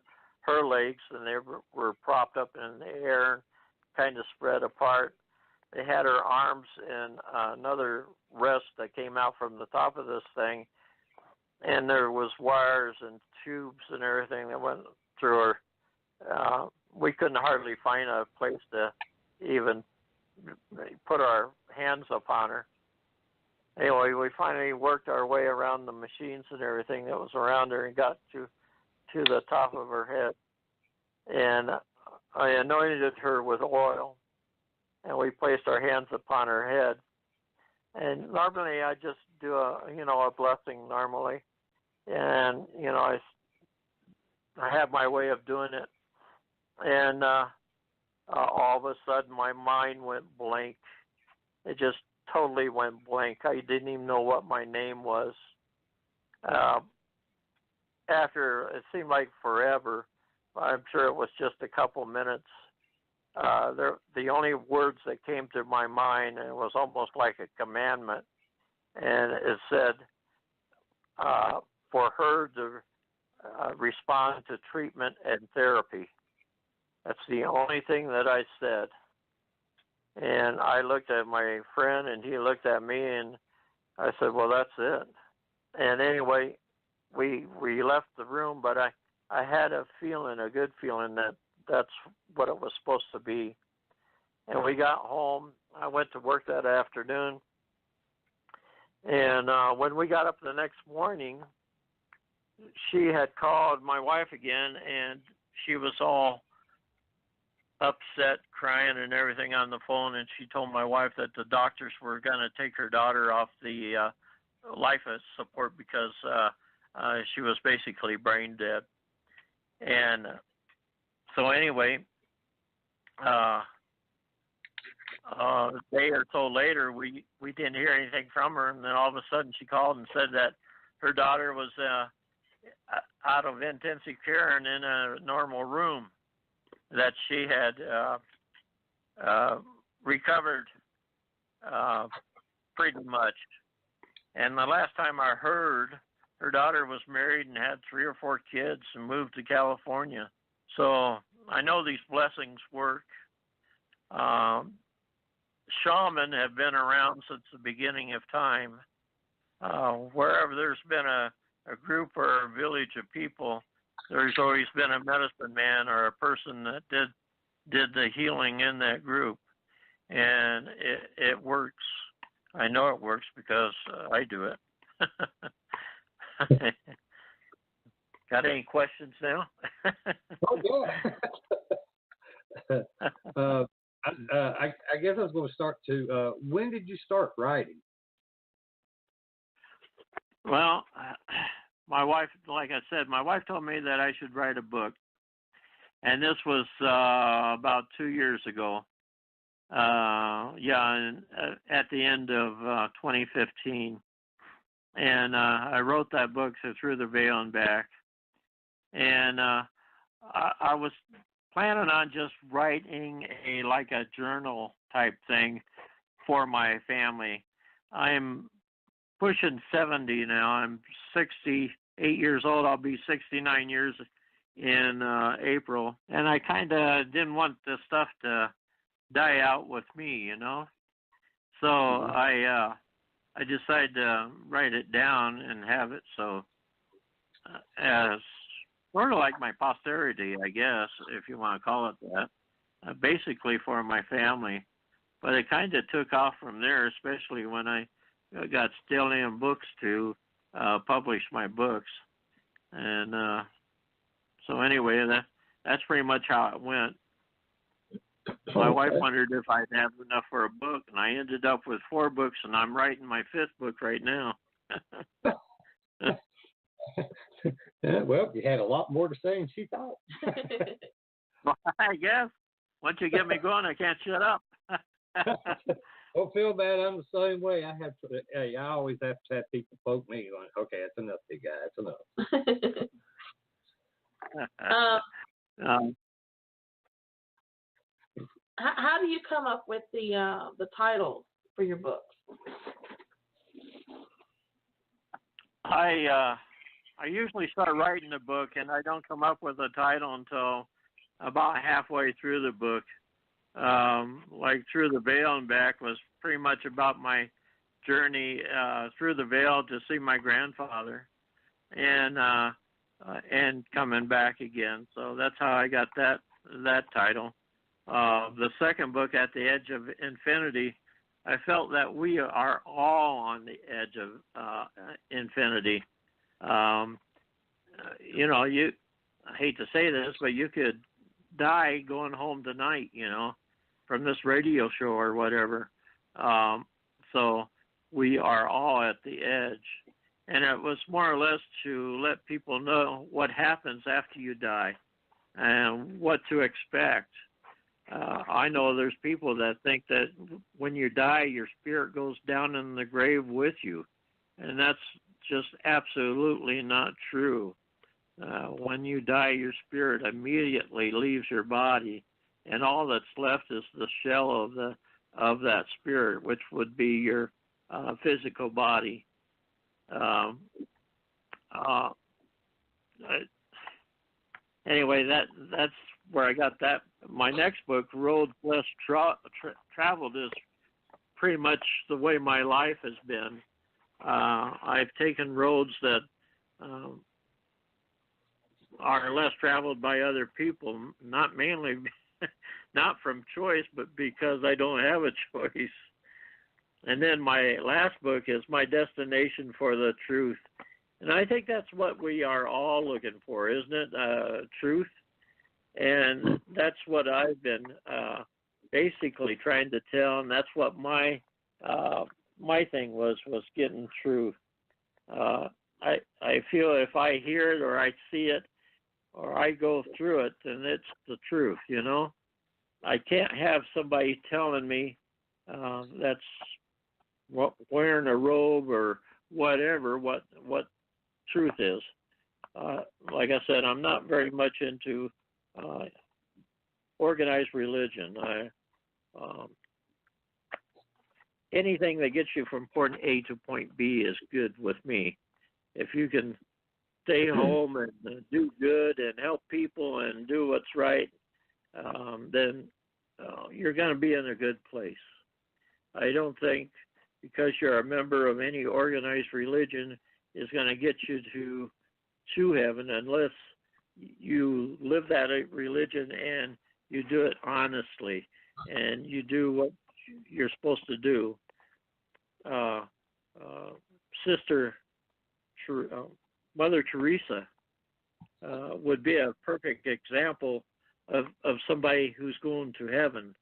legs, and they were propped up in the air, kind of spread apart. They had her arms in another rest that came out from the top of this thing, and there was wires and tubes and everything that went through her. We couldn't hardly find a place to even put our hands upon her. Anyway, we finally worked our way around the machines and everything that was around her and got to the top of her head. And I anointed her with oil, and we placed our hands upon her head. And normally I just do a blessing normally. And, I have my way of doing it. And all of a sudden my mind went blank. It just totally went blank. I didn't even know what my name was. After, it seemed like forever, I'm sure it was just a couple minutes, the only words that came to my mind, and it was almost like a commandment, and it said for her to respond to treatment and therapy. That's the only thing that I said. And I looked at my friend, and he looked at me, and I said, well, that's it. And anyway, we left the room, but I had a good feeling that that's what it was supposed to be. And we got home. I went to work that afternoon. And when we got up the next morning, she had called my wife again, and she was all upset, crying and everything on the phone. And she told my wife that the doctors were going to take her daughter off the life support because she was basically brain dead. And so anyway, a day or so later, we didn't hear anything from her, and then all of a sudden she called and said that her daughter was out of intensive care and in a normal room. that she had recovered pretty much. And the last time I heard, her daughter was married and had 3 or 4 kids and moved to California. So I know these blessings work. Shaman have been around since the beginning of time. Wherever there's been a group or a village of people, there's always been a medicine man or a person that did the healing in that group. And it works. I know it works because I do it. Got any questions now? Oh, yeah. I guess I was going to start to, when did you start writing? Well, my wife, like I said, my wife told me that I should write a book. And this was about 2 years ago. And, at the end of 2015. And I wrote that book, Through the Veil and Back. And I was planning on just writing a journal type thing for my family. I'm pushing 70 now. I'm 68 years old. I'll be 69 years in April. And I kind of didn't want this stuff to die out with me, you know. So I decided to write it down and have it so as sort of like my posterity, I guess, if you want to call it that, basically for my family. But it kind of took off from there, especially when I got Stellium Books to publish my books. And so anyway, that's pretty much how it went. My wife wondered if I'd have enough for a book, and I ended up with 4 books, and I'm writing my 5th book right now. Well, you had a lot more to say than she thought. Well, I guess. Once you get me going, I can't shut up. Don't feel bad. I'm the same way. I always have to have people poke me going, okay, that's enough, big guy. That's enough. How do you come up with the titles for your books? I usually start writing the book, and I don't come up with a title until about halfway through the book. Like Through the Veil and Back was pretty much about my journey through the veil to see my grandfather, and coming back again. So that's how I got that title. The second book, At the Edge of Infinity, I felt that we are all on the edge of infinity. You know, I hate to say this, but you could die going home tonight, you know, from this radio show or whatever. So we are all at the edge. And it was more or less to let people know what happens after you die and what to expect. I know there's people that think that when you die, your spirit goes down in the grave with you. And that's just absolutely not true. When you die, your spirit immediately leaves your body, and all that's left is the shell of that spirit, which would be your physical body. Anyway, that's where I got that. My next book, Road Less Traveled, is pretty much the way my life has been. I've taken roads that are less traveled by other people, not from choice, but because I don't have a choice. And then my last book is My Destination for the Truth. And I think that's what we are all looking for, isn't it? Truth. And that's what I've been basically trying to tell, and that's what my thing was getting truth. I feel if I hear it or I see it or I go through it, then it's the truth, you know. I can't have somebody telling me that's wearing a robe or whatever what truth is. Like I said, I'm not very much into organized religion. Anything that gets you from point A to point B is good with me. If you can stay home and do good and help people and do what's right, then you're going to be in a good place. I don't think because you're a member of any organized religion is going to get you to heaven unless you live that religion and you do it honestly and you do what you're supposed to do. Mother Teresa would be a perfect example of somebody who's going to heaven.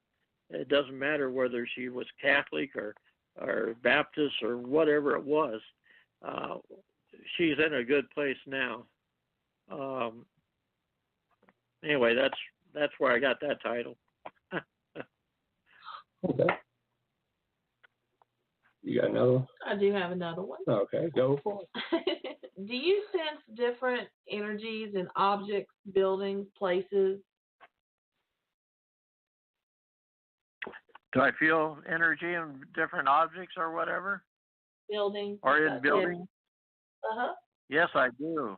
It doesn't matter whether she was Catholic or Baptist or whatever it was. She's in a good place now. Anyway, that's where I got that title. Okay. You got another one? I do have another one. Okay, go for it. Do you sense different energies in objects, buildings, places? Do I feel energy in different objects or whatever? Buildings. Or in buildings? Uh-huh. Yes, I do.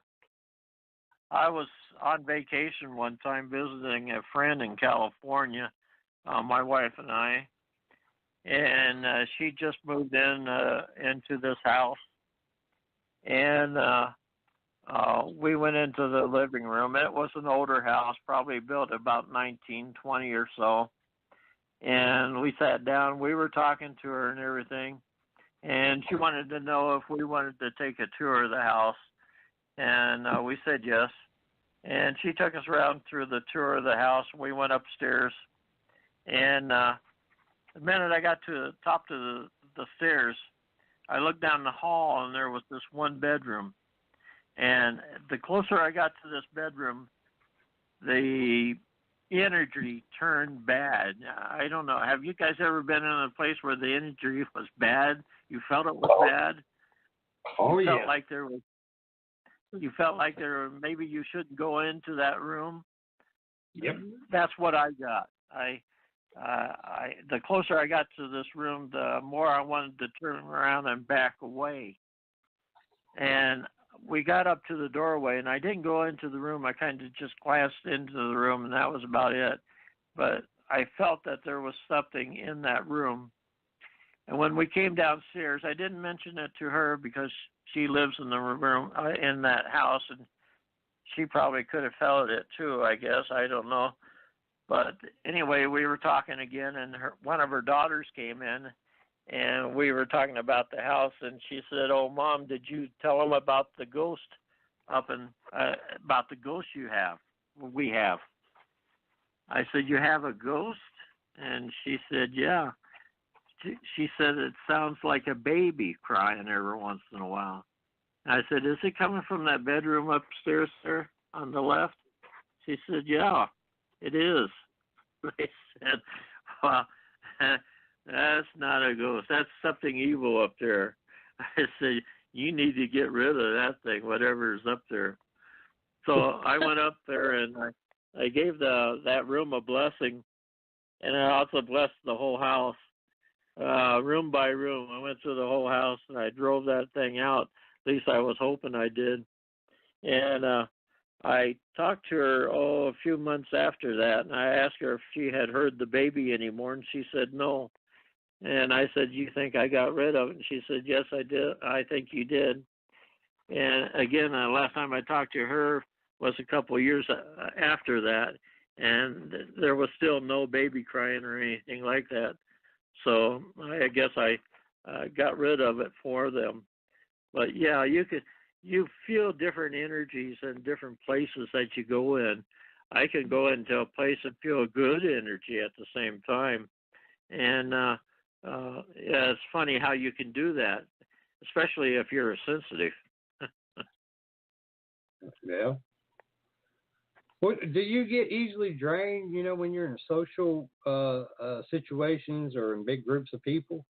I was on vacation one time visiting a friend in California, my wife and I, and she just moved into this house, and we went into the living room. It was an older house, probably built about 1920 or so, and we sat down. We were talking to her and everything, and she wanted to know if we wanted to take a tour of the house, and we said yes. And she took us around through the tour of the house. We went upstairs, and the minute I got to the top of the stairs, I looked down the hall, and there was this one bedroom. And the closer I got to this bedroom, the energy turned bad. I don't know. Have you guys ever been in a place where the energy was bad? You felt it was bad? Oh, you yeah. Felt like there was. You felt like maybe you shouldn't go into that room. Yep. That's what I got. The closer I got to this room, the more I wanted to turn around and back away. And we got up to the doorway, and I didn't go into the room. I kind of just glanced into the room, and that was about it. But I felt that there was something in that room. And when we came downstairs, I didn't mention it to her because she lives in the room in that house, and she probably could have felt it too, I guess. I don't know. But anyway, we were talking again, and one of her daughters came in, and we were talking about the house, and she said, "Oh, Mom, did you tell them about the ghost about the ghost you have? We have." I said, "You have a ghost?" And she said, "Yeah." She said, "It sounds like a baby crying every once in a while." And I said, "Is it coming from that bedroom upstairs, sir, on the left?" She said, "Yeah, it is." I said, "Well, that's not a ghost. That's something evil up there." I said, "You need to get rid of that thing, whatever's up there." So I went up there and I gave that room a blessing, and I also blessed the whole house. Room by room. I went through the whole house and I drove that thing out. At least I was hoping I did. And I talked to her a few months after that, and I asked her if she had heard the baby anymore, and she said no. And I said, "You think I got rid of it?" And she said, "Yes, I did. I think you did." And again, last time I talked to her was a couple of years after that, and there was still no baby crying or anything like that. So I guess I got rid of it for them. But yeah, you feel different energies in different places that you go in. I can go into a place and feel good energy at the same time. And yeah, it's funny how you can do that, especially if you're sensitive. Yeah. What, do you get easily drained, when you're in social situations or in big groups of people?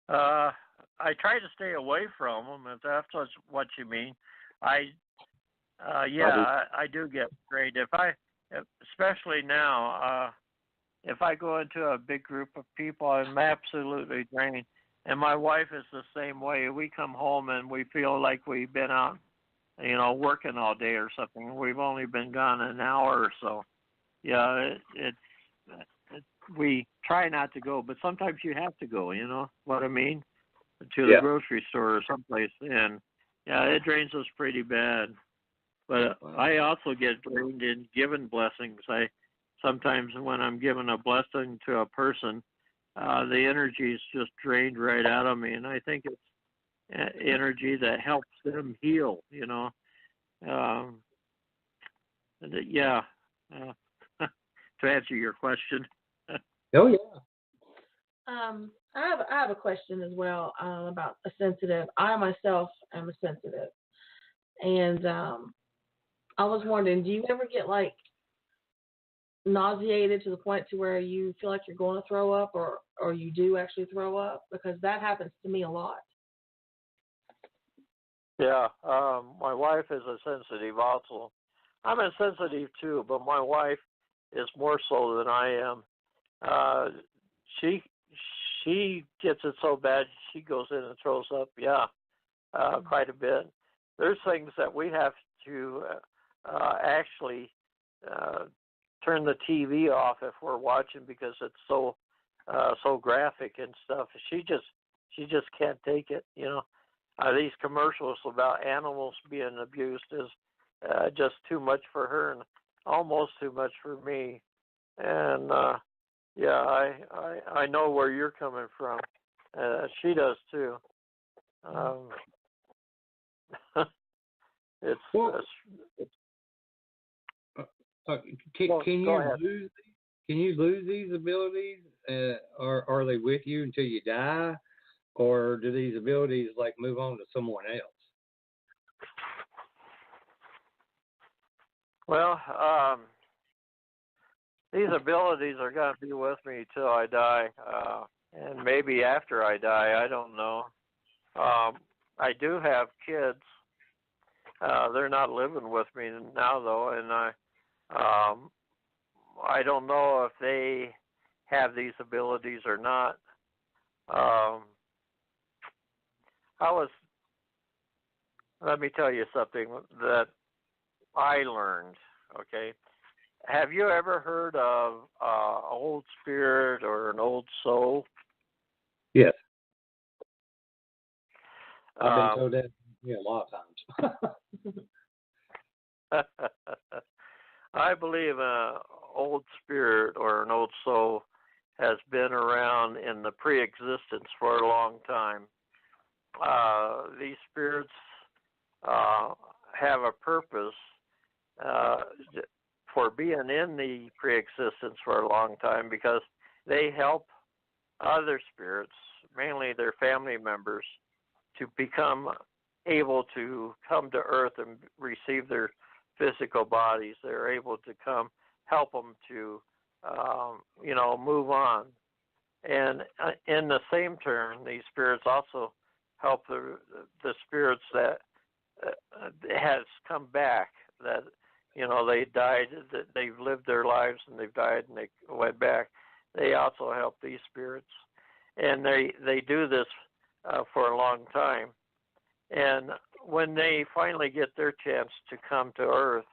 I try to stay away from them, if that's what you mean. I do get drained. Especially now, if I go into a big group of people, I'm absolutely drained. And my wife is the same way. We come home and we feel like we've been out, working all day or something. We've only been gone an hour or so. Yeah, we try not to go, but sometimes you have to go. You know what I mean? To the grocery store or someplace, and it drains us pretty bad. But I also get drained in giving blessings. Sometimes when I'm giving a blessing to a person, the energy is just drained right out of me, and I think it's energy that helps them heal. To answer your question. Oh yeah. I have a question as well about a sensitive. I myself am a sensitive, and I was wondering, do you ever get like nauseated to the point to where you feel like you're going to throw up, or you do actually throw up? Because that happens to me a lot. Yeah, my wife is a sensitive also. I'm a sensitive too, but my wife is more so than I am. She gets it so bad she goes in and throws up. Quite a bit. There's things that we have to actually turn the TV off if we're watching because it's so graphic and stuff. She just can't take it. These commercials about animals being abused is just too much for her and almost too much for me. And I know where you're coming from. She does too. Can you lose these abilities, or are they with you until you die, or do these abilities like move on to someone else? Well, these abilities are going to be with me till I die, and maybe after I die. I don't know. I do have kids. They're not living with me now, though, and I don't know if they have these abilities or not. Let me tell you something that I learned, okay? Have you ever heard of old spirit or an old soul? Yes. I've been told that a lot of times. I believe an old spirit or an old soul has been around in the Preexistence for a long time. These spirits have a purpose for being in the Preexistence for a long time because they help other spirits, mainly their family members, to become able to come to Earth and receive their physical bodies. They're able to come help them to, move on. And in the same turn, these spirits also help the spirits that has come back, that, they died, that they've lived their lives and they've died and they went back. They also help these spirits. And they do this for a long time. And when they finally get their chance to come to Earth,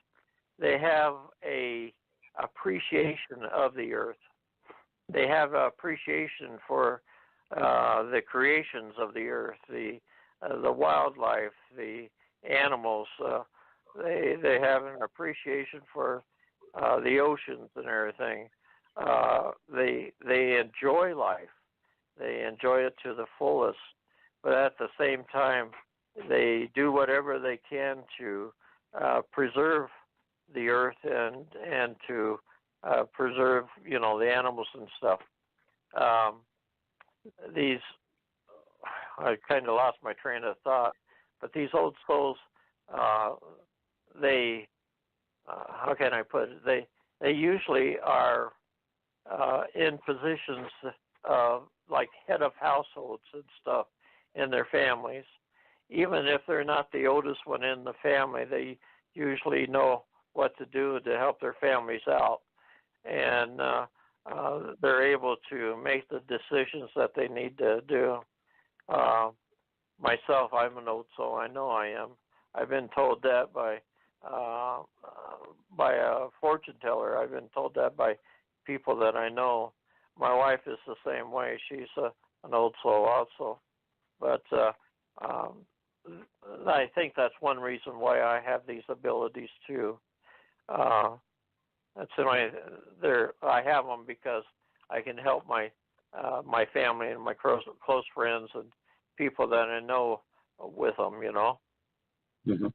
they have a appreciation of the Earth. They have appreciation for the creations of the Earth, the wildlife, the animals. They have an appreciation for the oceans and everything. They enjoy life. They enjoy it to the fullest, but at the same time, they do whatever they can to preserve the earth and to preserve, the animals and stuff. I kind of lost my train of thought, but these old souls, how can I put it? They usually are in positions of like head of households and stuff in their families. Even if they're not the oldest one in the family, they usually know what to do to help their families out, and they're able to make the decisions that they need to do. Myself, I'm an old soul. I know I am. I've been told that by a fortune teller. I've been told that by people that I know. My wife is the same way. She's an old soul also. But I think that's one reason why I have these abilities too. That's why I have them, because I can help my family and my close friends and people that I know with them, you know. Mm-hmm.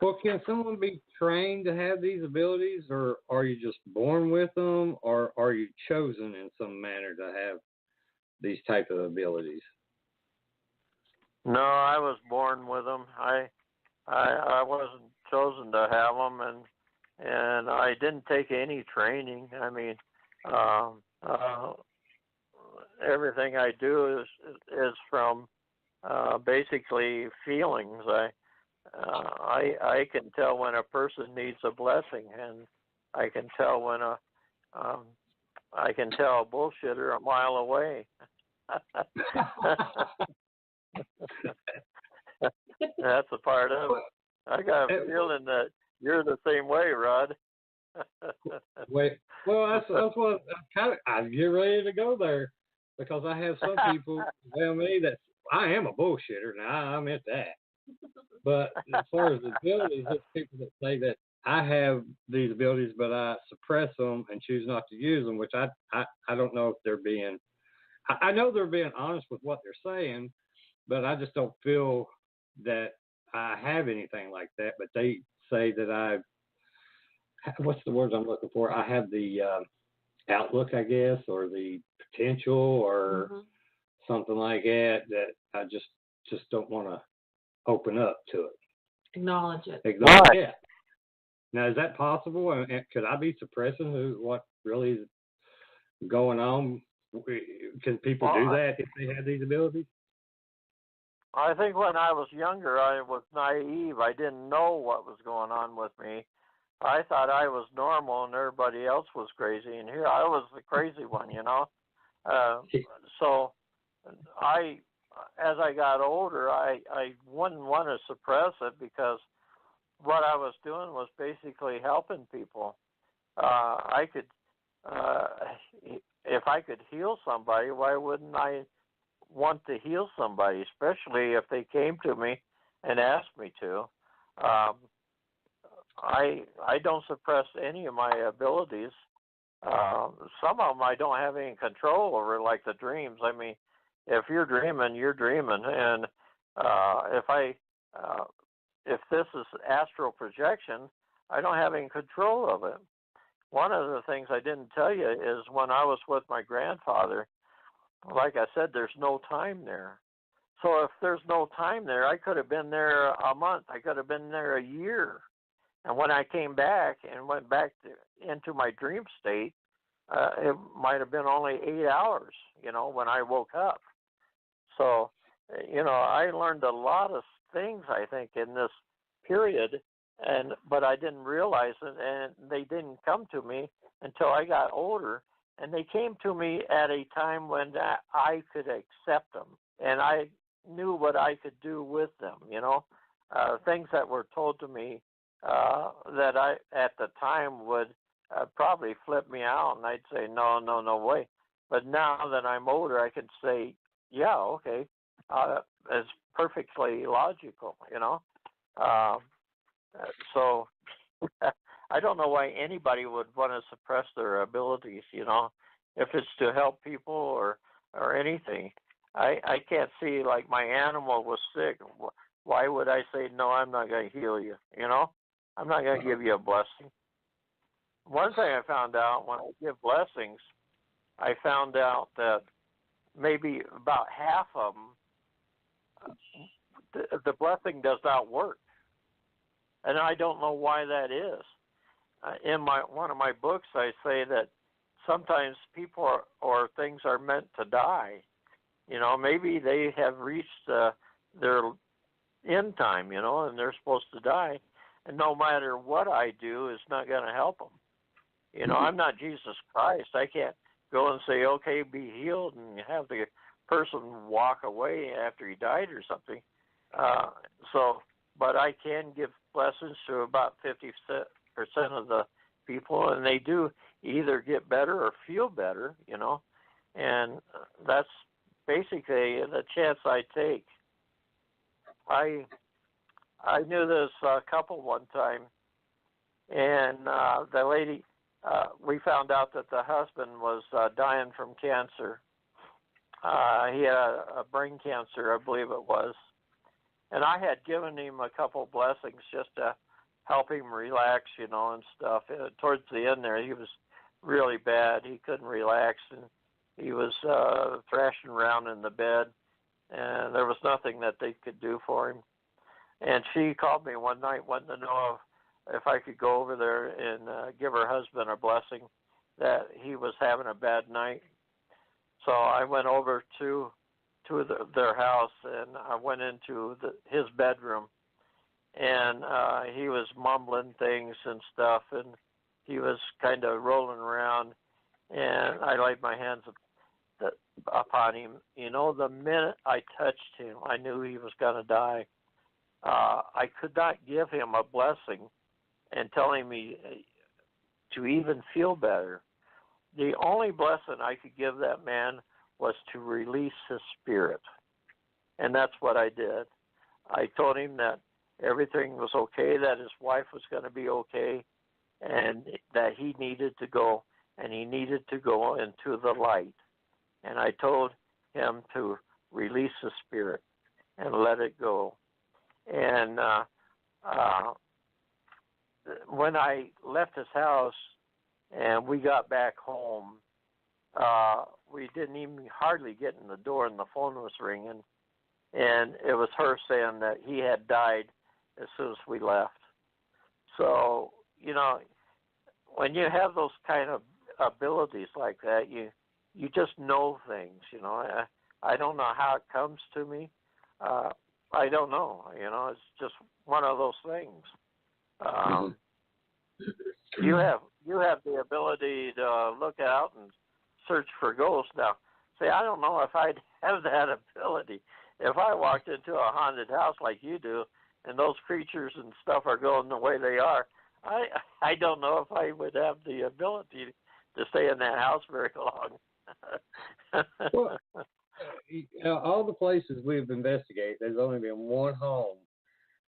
Well, can someone be trained to have these abilities, or are you just born with them, or are you chosen in some manner to have these type of abilities? No, I was born with them. I wasn't chosen to have them, and I didn't take any training. I mean, everything I do is from basically feelings. I can tell when a person needs a blessing, and I can tell when a bullshitter a mile away. That's a part of it. I got a feeling that you're the same way, Rod. Wait, well, that's what I get ready to go there, because I have some people tell me that I am a bullshitter. Now I meant that, but as far as the abilities, there's people that say that I have these abilities, but I suppress them and choose not to use them, which I don't know if they're being. I know they're being honest with what they're saying, but I just don't feel that I have anything like that. But they say that what's the words I'm looking for? I have the outlook, I guess, or the potential, or something like that I just don't want to open up to it. Acknowledge it. Yeah. Now, is that possible? And could I be suppressing what really is going on? Can people do that if they have these abilities? I think when I was younger, I was naive. I didn't know what was going on with me. I thought I was normal and everybody else was crazy, and here I was the crazy one, you know. So as I got older, I wouldn't want to suppress it, because what I was doing was basically helping people. I could, if I could heal somebody, why wouldn't I want to heal somebody, especially if they came to me and asked me to. I don't suppress any of my abilities. Some of them I don't have any control over, like the dreams. I mean, if you're dreaming, you're dreaming, and if this is astral projection, I don't have any control of it. One of the things I didn't tell you is when I was with my grandfather, like I said, there's no time there. So if there's no time there, I could have been there a month. I could have been there a year. And when I came back and went back into my dream state, it might have been only 8 hours, when I woke up. So, I learned a lot of things, I think, in this period, but I didn't realize it, and they didn't come to me until I got older. And they came to me at a time when I could accept them, and I knew what I could do with them, things that were told to me that I, at the time, would probably flip me out, and I'd say, no way. But now that I'm older, I can say, yeah, okay, it's perfectly logical, So I don't know why anybody would want to suppress their abilities, if it's to help people or anything. I can't see, like, my animal was sick. Why would I say, no, I'm not going to heal you, I'm not going to give you a blessing. One thing I found out when I give blessings, I found out that maybe about half of them, the blessing does not work. And I don't know why that is. In one of my books, I say that sometimes people or things are meant to die. Maybe they have reached their end time, and they're supposed to die. And no matter what I do, it's not going to help them. I'm not Jesus Christ. I can't go and say, okay, be healed, and have the person walk away after he died or something. But I can give blessings to about 50% of the people, and they do either get better or feel better, and that's basically the chance I take. I knew this couple one time, and the lady, we found out that the husband was dying from cancer. He had a brain cancer, I believe it was. And I had given him a couple blessings just to help him relax, and stuff. Towards the end there, he was really bad. He couldn't relax, and he was thrashing around in the bed, and there was nothing that they could do for him. And she called me one night, wanting to know if I could go over there and give her husband a blessing that he was having a bad night. So I went over to their house, and I went into his bedroom, and he was mumbling things and stuff, and he was kind of rolling around, and I laid my hands upon him. The minute I touched him, I knew he was going to die. I could not give him a blessing and tell him to even feel better. The only blessing I could give that man was to release his spirit. And that's what I did. I told him that everything was okay, that his wife was going to be okay, and that he needed to go, and he needed to go into the light. And I told him to release his spirit and let it go. And when I left his house and we got back home, we didn't even hardly get in the door, and the phone was ringing, and it was her saying that he had died as soon as we left. So, when you have those kind of abilities like that, you just know things, I don't know how it comes to me. I don't know, it's just one of those things. You have the ability to look out and search for ghosts. Now, see, I don't know if I'd have that ability. If I walked into a haunted house like you do, and those creatures and stuff are going the way they are, I don't know if I would have the ability to stay in that house very long. Well, all the places we've investigated, there's only been one home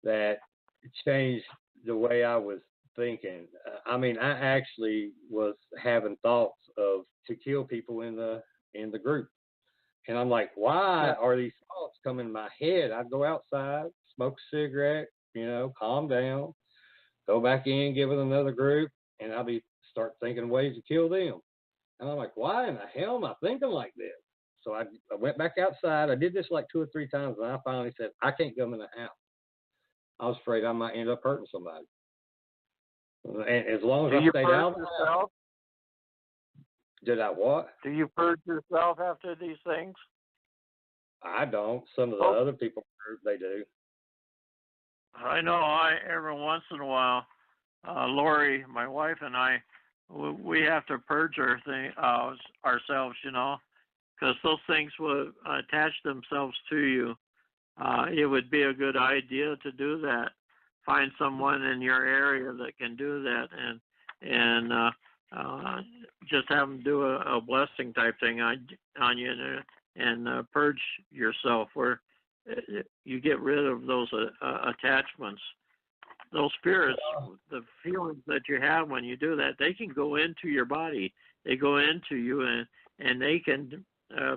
that changed the way I was thinking. I actually was having thoughts to kill people in the group, and I'm like, why are these thoughts coming in my head? I'd go outside, smoke a cigarette, calm down, go back in, give it another group, and I'll start thinking ways to kill them. And I'm like, why in the hell am I thinking like this? So I went back outside. I did this like 2 or 3 times, and I finally said, I can't come in the house. I was afraid I might end up hurting somebody. And as long as I stayed out, did I what? Do you purge yourself after these things? I don't. Some of the other people, they do. I know. Every once in a while, Lori, my wife, and I, we have to purge ourselves, because those things will attach themselves to you. It would be a good idea to do that. Find someone in your area that can do that, and just have them do a blessing type thing on you, and purge yourself, where you get rid of those attachments. Those spirits, the feelings that you have when you do that, they can go into your body. They go into you, and they can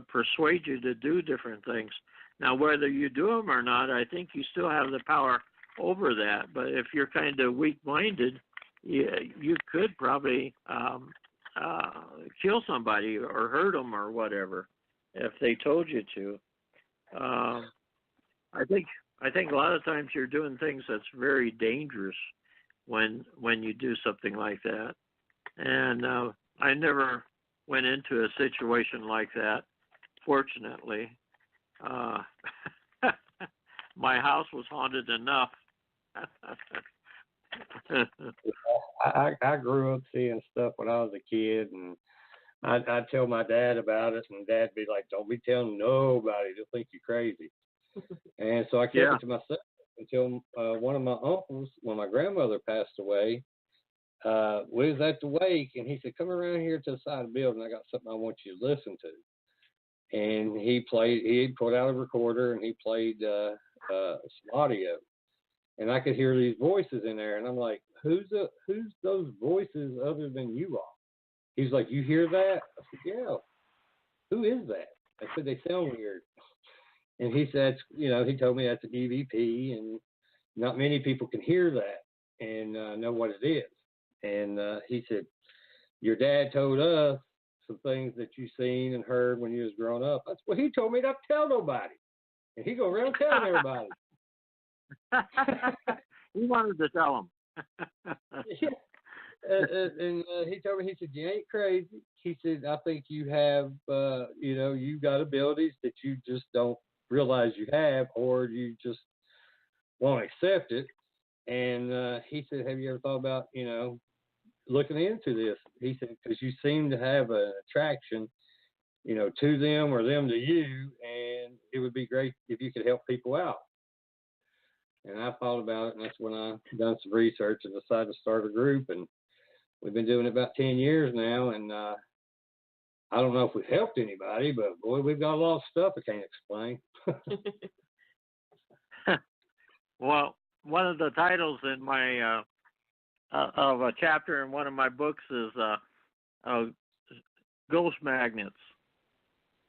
persuade you to do different things. Now, whether you do them or not, I think you still have the power over that. But if you're kind of weak-minded, you could probably kill somebody or hurt them or whatever if they told you to. I think a lot of times you're doing things that's very dangerous when you do something like that. And I never went into a situation like that, fortunately. my house was haunted enough. I grew up seeing stuff when I was a kid, and I'd tell my dad about it, and Dad'd be like, "Don't be telling nobody; they'll think you're crazy." And so I kept it to myself until one of my uncles, when my grandmother passed away, we was at the wake, and he said, "Come around here to the side of the building. I got something I want you to listen to." And he pulled out a recorder, and he played some audio. And I could hear these voices in there, and I'm like, who's those voices other than you all? He's like, you hear that? I said, yeah. Who is that? I said, they sound weird. And he said, he told me that's an EVP, and not many people can hear that and know what it is. And he said, your dad told us some things that you seen and heard when you was growing up. That's what he told me not to tell nobody. And he go around telling everybody. He wanted to tell him. And he told me, he said, you ain't crazy. He said, I think you have, you got abilities that you just don't realize you have, or you just won't accept it. And he said, have you ever thought about, looking into this? He said, because you seem to have an attraction, to them or them to you, and it would be great if you could help people out. And I thought about it, and that's when I done some research and decided to start a group. And we've been doing it about 10 years now, and I don't know if we've helped anybody, but boy, we've got a lot of stuff I can't explain. Well, one of the titles in my of a chapter in one of my books is ghost magnets,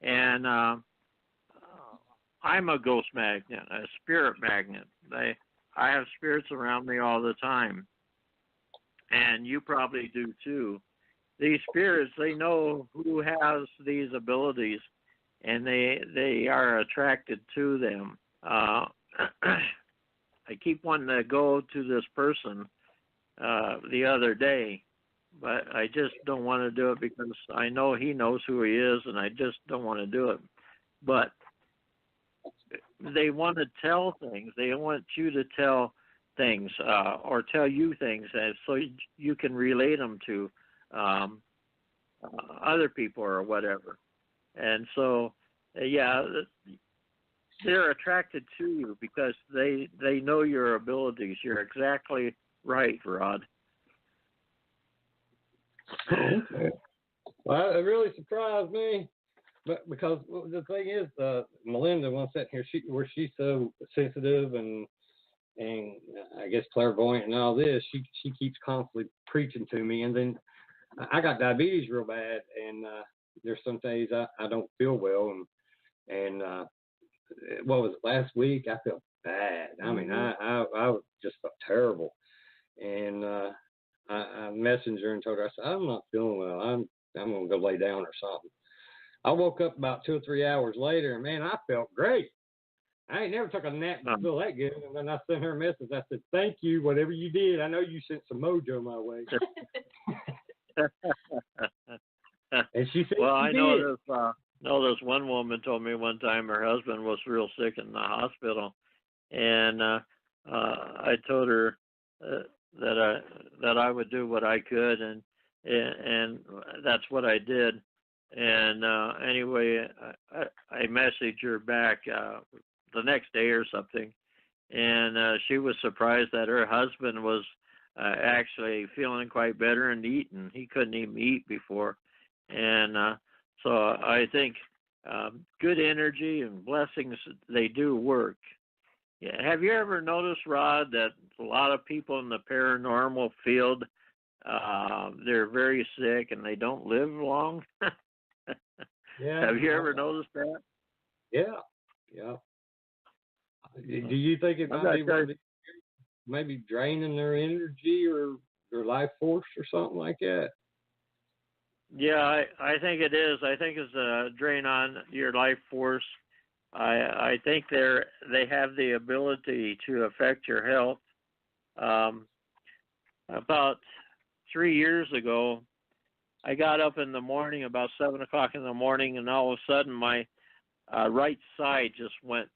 and I'm a ghost magnet, a spirit magnet. I have spirits around me all the time, and you probably do too. These spirits, they know who has these abilities, and they are attracted to them. I keep wanting to go to this person the other day, but I just don't want to do it because I know he knows who he is, and I just don't want to do it. But they want to tell things. They want you to tell things or tell you things so you can relate them to other people or whatever. And so, they're attracted to you because they know your abilities. You're exactly right, Rod. Okay. Well, it really surprised me. But because the thing is, Melinda, one sitting here, she's so sensitive and I guess clairvoyant and all this, she keeps constantly preaching to me. And then I got diabetes real bad, and there's some days I don't feel well, and what was it, last week? I felt bad. I mean, I just felt terrible, and I messaged her and told her, I said, I'm not feeling well. I'm gonna go lay down or something. I woke up about 2 or 3 hours later, and man, I felt great. I ain't never took a nap to feel that good. And then I sent her a message. I said, thank you, whatever you did. I know you sent some mojo my way. And she said, well, I know this one woman told me one time her husband was real sick in the hospital, and I told her that I would do what I could, and that's what I did. And anyway, I messaged her back the next day or something, and she was surprised that her husband was actually feeling quite better and eating. He couldn't even eat before. And so I think good energy and blessings, they do work. Yeah. Have you ever noticed, Rod, that a lot of people in the paranormal field, they're very sick and they don't live long? Yeah. Have you ever noticed that? Yeah. Yeah. Do you think it might be maybe draining their energy or their life force or something like that? Yeah, I think it is. I think it's a drain on your life force. I think they have the ability to affect your health. About 3 years ago, I got up in the morning about 7 o'clock in the morning, and all of a sudden my right side just went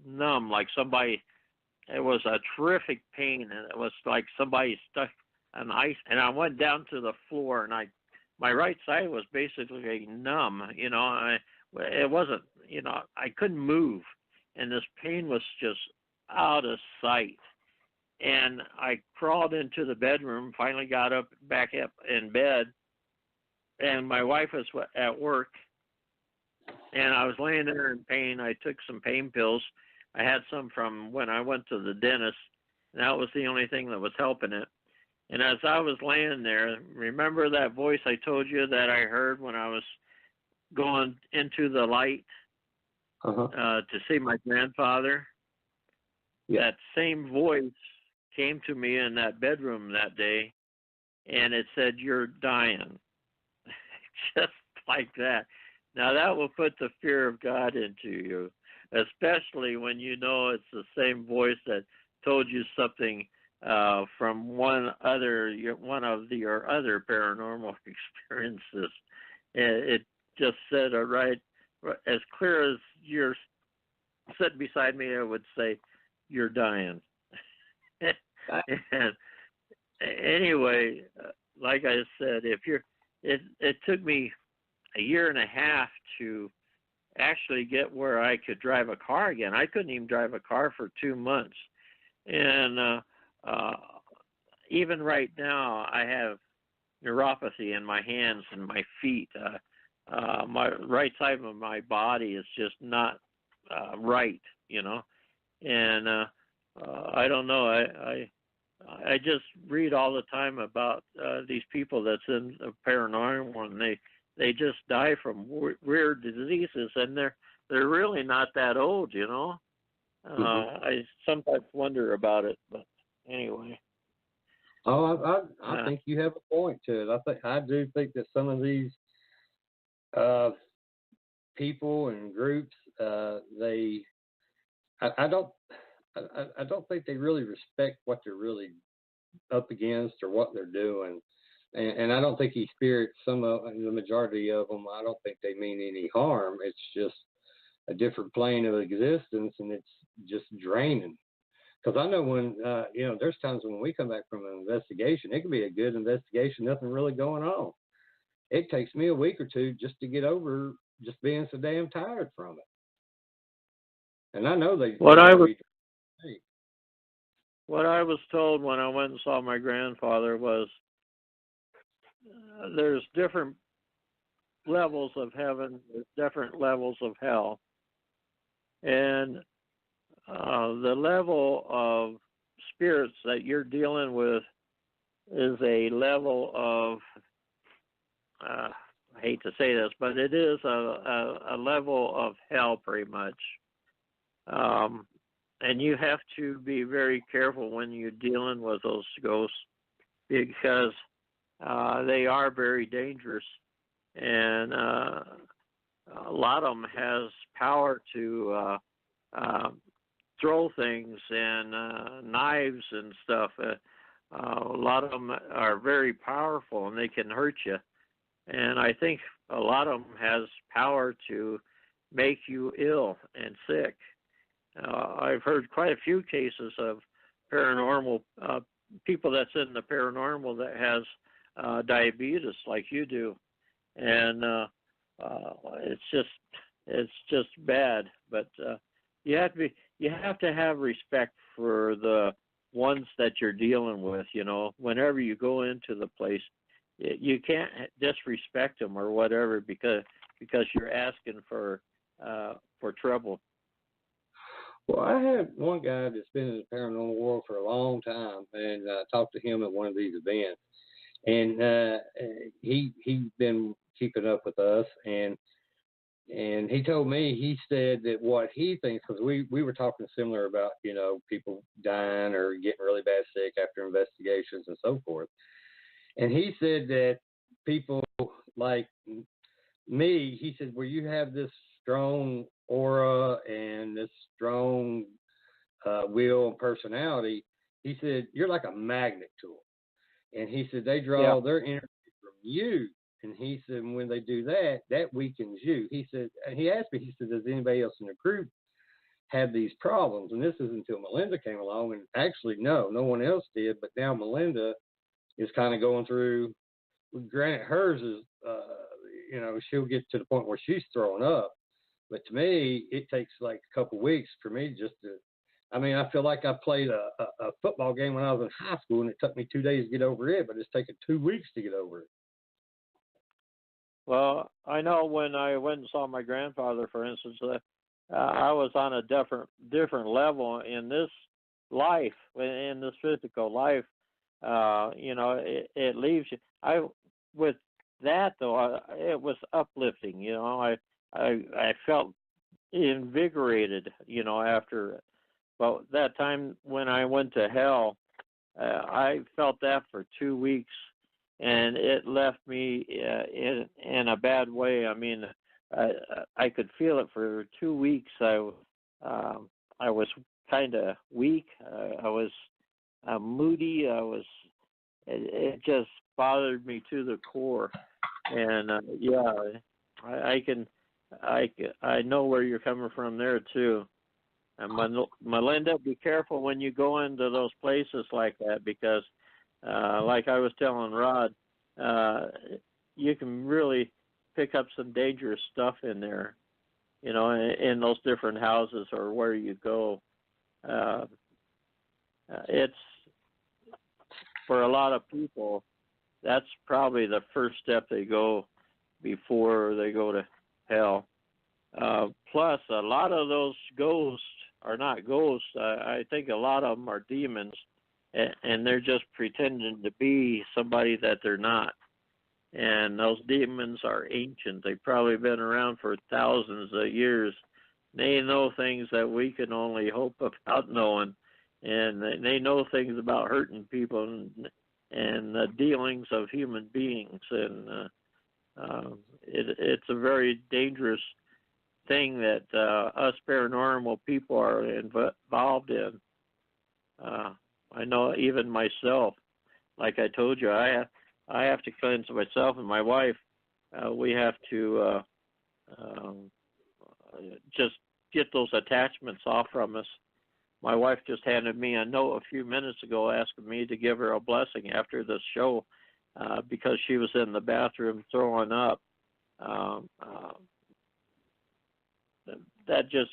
numb, like somebody. It was a terrific pain, and it was like somebody stuck an ice. And I went down to the floor, and my right side was basically numb. It wasn't. I couldn't move, and this pain was just out of sight. And I crawled into the bedroom, finally got back up in bed, and my wife was at work, and I was laying there in pain. I took some pain pills. I had some from when I went to the dentist, and that was the only thing that was helping it. And as I was laying there, remember that voice I told you that I heard when I was going into the light to see my grandfather? Yeah. That same voice came to me in that bedroom that day, and it said, "You're dying." Just like that. Now that will put the fear of God into you, especially when you know it's the same voice that told you something from one of your other paranormal experiences. It just said, all right, as clear as you're sitting beside me, I would say, "You're dying." And anyway, like I said, it took me a year and a half to actually get where I could drive a car again. I couldn't even drive a car for 2 months. And even right now, I have neuropathy in my hands and my feet. My right side of my body is just not right, And I don't know. I just read all the time about these people that's in the paranormal, and they just die from weird diseases, and they're really not that old, I sometimes wonder about it, but anyway. Oh, I think you have a point to it. I do think that some of these people and groups, I don't think they really respect what they're really up against or what they're doing. And I don't think these spirits, the majority of them, I don't think they mean any harm. It's just a different plane of existence, and it's just draining. Because I know when, there's times when we come back from an investigation, it can be a good investigation, nothing really going on. It takes me a week or two just to get over just being so damn tired from it. And I know What I was told when I went and saw my grandfather was there's different levels of heaven, there's different levels of hell. And the level of spirits that you're dealing with is a level of, I hate to say this, but it is a level of hell pretty much. And you have to be very careful when you're dealing with those ghosts because they are very dangerous. And a lot of them has power to throw things and knives and stuff. A lot of them are very powerful and they can hurt you. And I think a lot of them has power to make you ill and sick. I've heard quite a few cases of paranormal people that's in the paranormal that has diabetes like you do, and it's just bad. But you have to have respect for the ones that you're dealing with. Whenever you go into the place, you can't disrespect them or whatever because you're asking for trouble. Well, I had one guy that's been in the paranormal world for a long time, and I talked to him at one of these events, and he's been keeping up with us, and he told me, he said that what he thinks, because we were talking similar about, people dying or getting really bad sick after investigations and so forth, and he said that people like me, he said, well, you have this strong aura and this strong will and personality. He said, you're like a magnet to them. And he said, they draw their energy from you. And he said, when they do that, that weakens you. He said, and he asked me, he said, does anybody else in the group had these problems. And this is until Melinda came along. And actually, no one else did. But now Melinda is kind of going through. Granted, hers is, she'll get to the point where she's throwing up. But to me, it takes like a couple weeks for me just to. I mean, I feel like I played a football game when I was in high school, and it took me 2 days to get over it, but it's taken 2 weeks to get over it. Well, I know when I went and saw my grandfather, for instance, I was on a different level in this life, in this physical life. It leaves you. With that though, it was uplifting. I felt invigorated. After. Well, that time when I went to hell, I felt that for 2 weeks, and it left me in a bad way. I mean, I could feel it for 2 weeks. I was kind of weak. I was moody. It just bothered me to the core. And I know where you're coming from there too. And Melinda, be careful when you go into those places like that, because, like I was telling Rod, you can really pick up some dangerous stuff in there, in those different houses or where you go. It's, for a lot of people, that's probably the first step they go before they go to hell. Plus, a lot of those ghosts are not ghosts. I think a lot of them are demons, and they're just pretending to be somebody that they're not. And those demons are ancient. They've probably been around for thousands of years. They know things that we can only hope about knowing, and they know things about hurting people and the dealings of human beings. And it's a very dangerous thing that us paranormal people are involved in. I know even myself, like I told you, I have to cleanse myself and my wife. We have to just get those attachments off from us. My wife just handed me a note a few minutes ago asking me to give her a blessing after this show because she was in the bathroom throwing up. That just,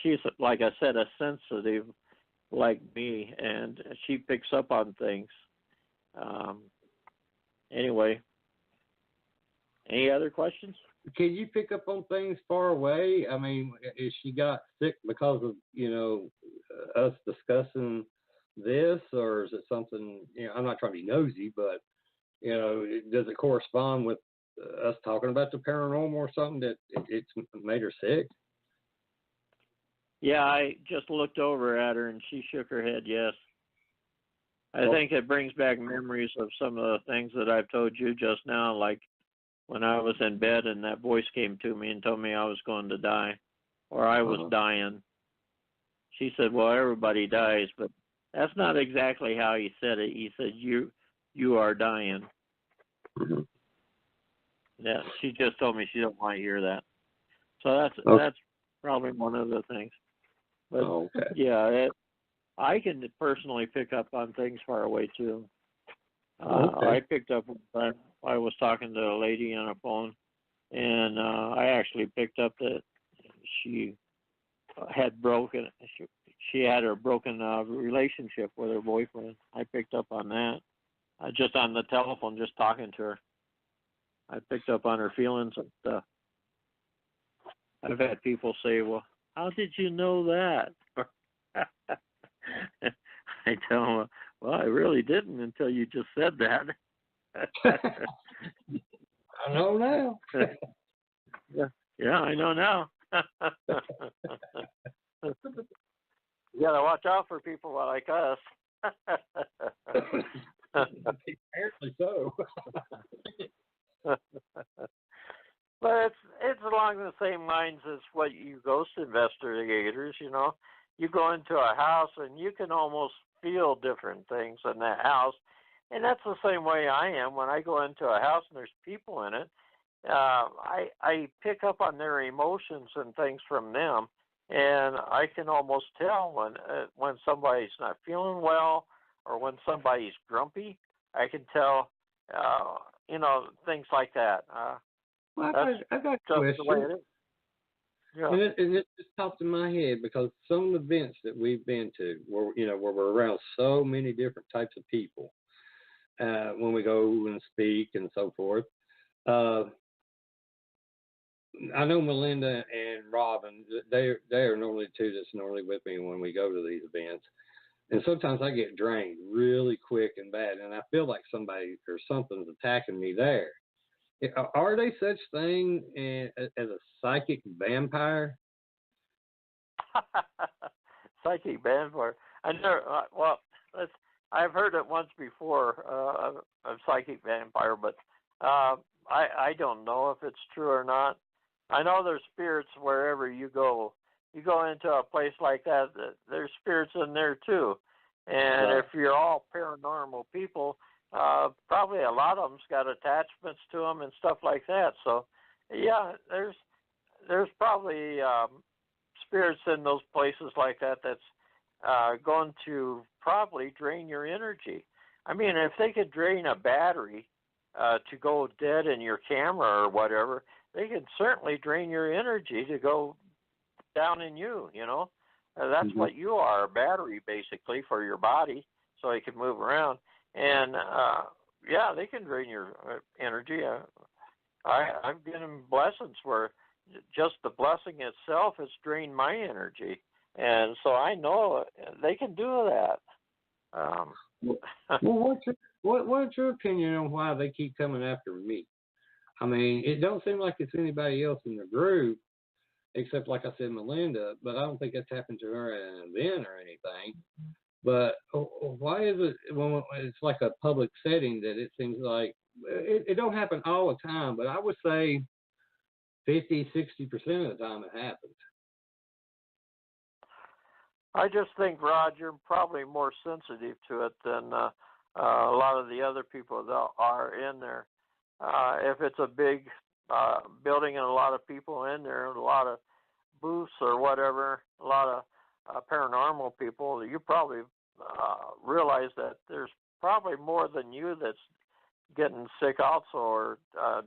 she's, like I said, a sensitive like me, and she picks up on things. Anyway, any other questions? Can you pick up on things far away? I mean, is she got sick because of, us discussing this, or is it something, I'm not trying to be nosy, but, does it correspond with us talking about the paranormal or something that it's made her sick? Yeah, I just looked over at her and she shook her head, yes. I think it brings back memories of some of the things that I've told you just now, like when I was in bed and that voice came to me and told me I was going to die, or I was dying. She said, well, everybody dies, but that's not exactly how he said it. He said, you are dying. Mm-hmm. Yeah, she just told me she don't want to hear that. So that's probably one of the things. But yeah, I can personally pick up on things far away too. I picked up when I was talking to a lady on a phone, and I actually picked up that she had broken. She had a broken relationship with her boyfriend. I picked up on that just on the telephone, just talking to her. I picked up on her feelings and stuff. I've had people say, well, how did you know that? I tell them, well, I really didn't until you just said that. I know now. Yeah, I know now. You got to watch out for people like us. Apparently so. But it's along the same lines as what you ghost investigators, You go into a house and you can almost feel different things in that house. And that's the same way I am. When I go into a house and there's people in it, I pick up on their emotions and things from them. and I can almost tell when somebody's not feeling well or when somebody's grumpy. I can tell, things like that. Well, I got a Just question. the way it is. Yeah. And it just popped in my head because some events that we've been to, where we're around so many different types of people, when we go and speak and so forth. I know Melinda and Robin, they are normally two that's normally with me when we go to these events. And sometimes I get drained really quick and bad, and I feel like somebody or something's attacking me there. Are they such thing as a psychic vampire? Psychic vampire. I never. I've heard it once before of psychic vampire, but I don't know if it's true or not. I know there's spirits wherever you go. You go into a place like that, there's spirits in there too. And Right. if you're all paranormal people, probably a lot of them's got attachments to them and stuff like that. So, yeah, there's probably spirits in those places like that that's going to probably drain your energy. I mean, if they could drain a battery to go dead in your camera or whatever, they can certainly drain your energy to go down in you, That's what you are, a battery basically for your body so you can move around. And, they can drain your energy. I've given blessings where just the blessing itself has drained my energy. And so I know they can do that. Well, what's your opinion on why they keep coming after me? I mean, it don't seem like it's anybody else in the group, except, like I said, Melinda, but I don't think that's happened to her at an event or anything. But why is it when it's like a public setting that it seems like it don't happen all the time, but I would say 50, 60% of the time it happens. I just think, Rod, you're probably more sensitive to it than a lot of the other people that are in there. If it's a big building and a lot of people in there, a lot of booths or whatever, a lot of paranormal people, you probably realize that there's probably more than you that's getting sick also or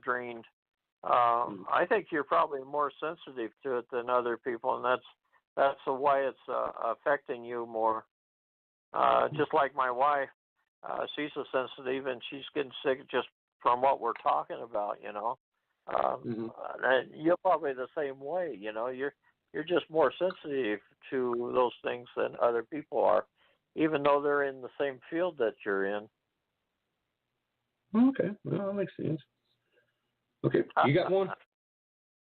drained. I think you're probably more sensitive to it than other people, and that's why it's affecting you more. Just like my wife, she's so sensitive and she's getting sick just from what we're talking about, And you're probably the same way, You're just more sensitive to those things than other people are, even though they're in the same field that you're in. Okay, well, that makes sense. Okay, you got one?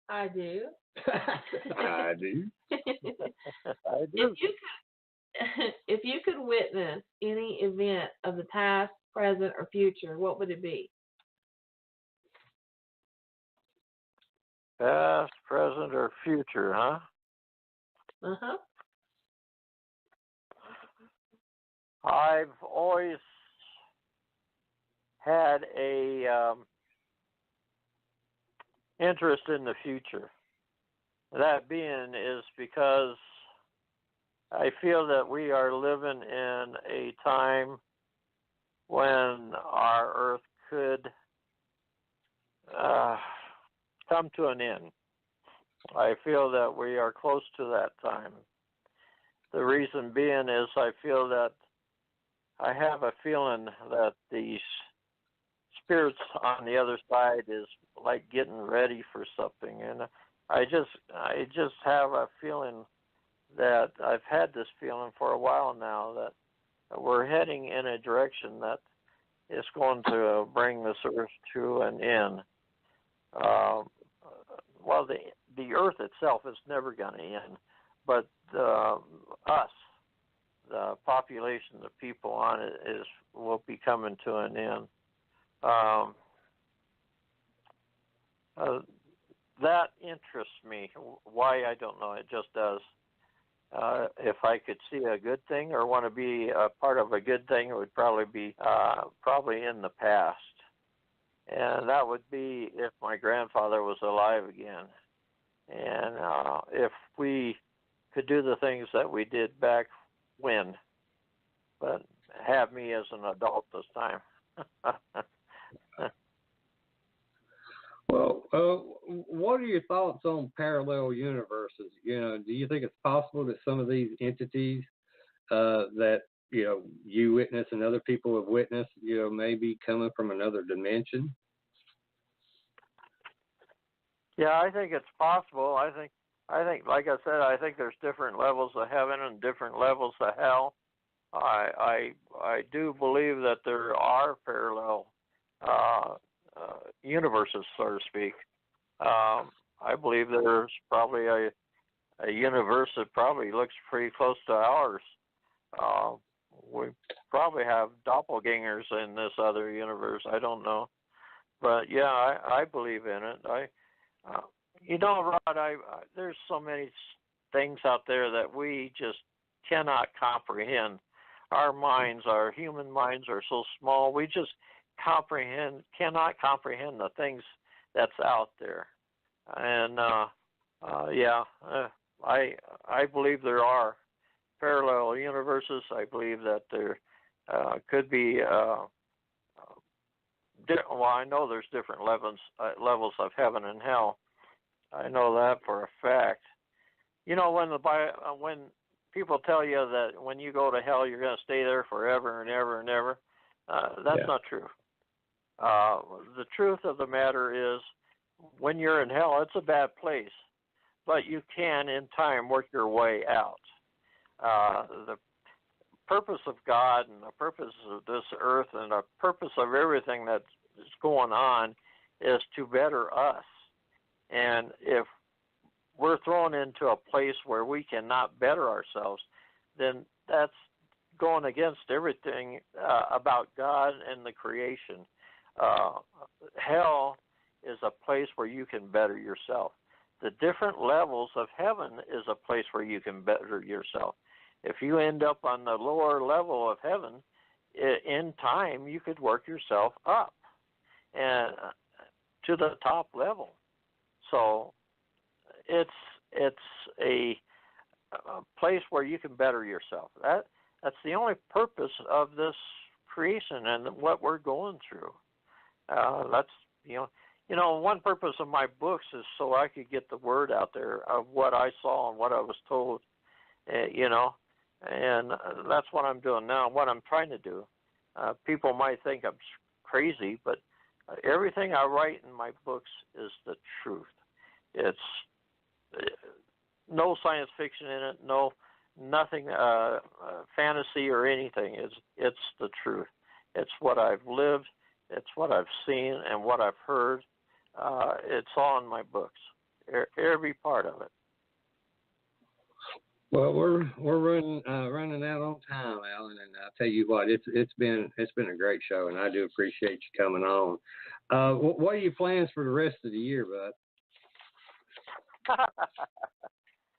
I do. I do. I do. If you could witness any event of the past, present, or future, what would it be? Past, present, or future, huh? Uh-huh. I've always had a interest in the future. That being is because I feel that we are living in a time when our earth could come to an end. I feel that we are close to that time. The reason being is I feel that I have a feeling that these spirits on the other side is like getting ready for something, and I just have a feeling that I've had this feeling for a while now that we're heading in a direction that is going to bring this earth to an end. Well, the earth itself is never going to end, but us, the population, the people on it, will be coming to an end. That interests me. Why, I don't know. It just does. If I could see a good thing or want to be a part of a good thing, it would probably be probably in the past. And that would be if my grandfather was alive again. And if we could do the things that we did back when, but have me as an adult this time. Well, what are your thoughts on parallel universes? Do you think it's possible that some of these entities that you witness and other people have witnessed, may be coming from another dimension? Yeah, I think it's possible. I think, like I said, I think there's different levels of heaven and different levels of hell. I do believe that there are parallel universes, so to speak. I believe there's probably a universe that probably looks pretty close to ours. We probably have doppelgangers in this other universe. I don't know, but yeah, I believe in it. Rod, there's so many things out there that we just cannot comprehend. Our human minds are so small. We just cannot comprehend the things that's out there. And I believe there are parallel universes. I believe that there could be. I know there's different levels of heaven and hell. I know that for a fact. When people tell you that when you go to hell you're going to stay there forever and ever and ever, that's not true. The truth of the matter is, when you're in hell, it's a bad place, but you can, in time, work your way out. The purpose of God and the purpose of this earth and the purpose of everything that is going on is to better us. And if we're thrown into a place where we cannot better ourselves, then that's going against everything about God and the creation. Hell is a place where you can better yourself. The different levels of heaven is a place where you can better yourself. If you end up on the lower level of heaven, in time you could work yourself up and to the top level. So it's a place where you can better yourself. That's the only purpose of this creation and what we're going through. That's one purpose of my books is so I could get the word out there of what I saw and what I was told, and that's what I'm doing now, what I'm trying to do. People might think I'm crazy, but everything I write in my books is the truth. It's no science fiction in it, nothing fantasy or anything. It's the truth. It's what I've lived. It's what I've seen and what I've heard. It's all in my books, every part of it. Well, we're running out on time, Alan, and I'll tell you what, it's been a great show, and I do appreciate you coming on. What are your plans for the rest of the year, bud?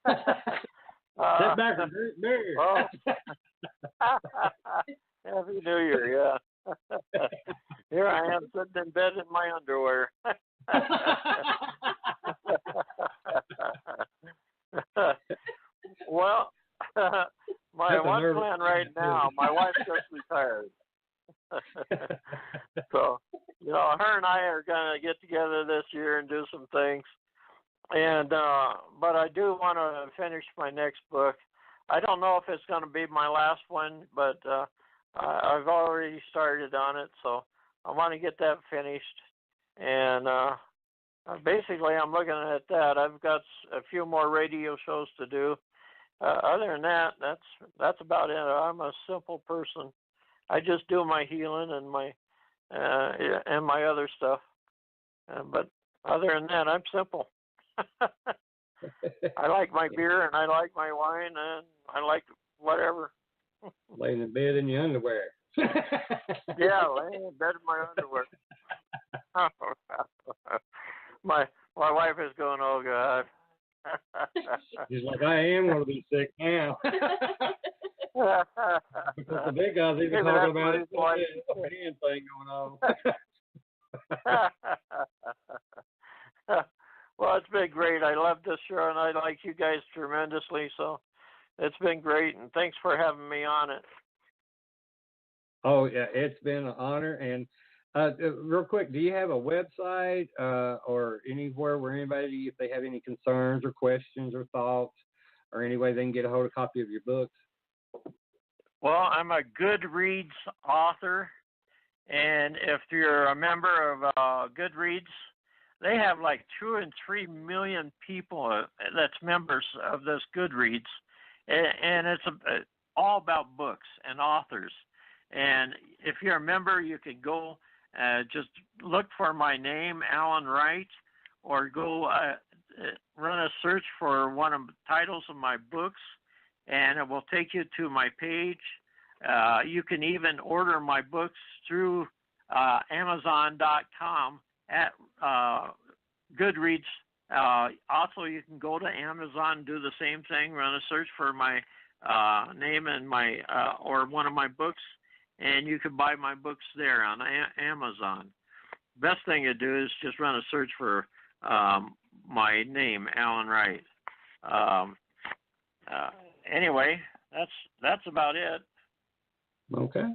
Sit back and drink beer. Well, Happy New Year, yeah. Here I am sitting in bed in my underwear. Well, my one plan right now, my wife just retired. So, her and I are going to get together this year and do some things. And but I do want to finish my next book. I don't know if it's going to be my last one, but I've already started on it, so I want to get that finished. And basically, I'm looking at that. I've got a few more radio shows to do. Other than that, that's about it. I'm a simple person. I just do my healing and my other stuff. But other than that, I'm simple. I like my beer and I like my wine and I like whatever. Laying in bed in your underwear. Yeah, laying in bed in my underwear. My wife is going, oh God. She's like, I am going to be sick now. Because the big guy's even talking about it. Upper hand thing going on. Well, it's been great. I love this show, and I like you guys tremendously. So it's been great, and thanks for having me on it. Oh, yeah, it's been an honor. And real quick, do you have a website or anywhere where anybody, if they have any concerns or questions or thoughts, or any way they can get a hold of a copy of your books? Well, I'm a Goodreads author, and if you're a member of Goodreads, they have like 2 and 3 million people that's members of this Goodreads, and it's all about books and authors. And if you're a member, you can go just look for my name, Alan Wright, or go run a search for one of the titles of my books, and it will take you to my page. You can even order my books through Amazon.com at Goodreads. Also, you can go to Amazon, do the same thing, run a search for my name and my or one of my books, and you can buy my books there on Amazon. Best thing to do is just run a search for my name, Alan Wright. Anyway, that's about it. Okay.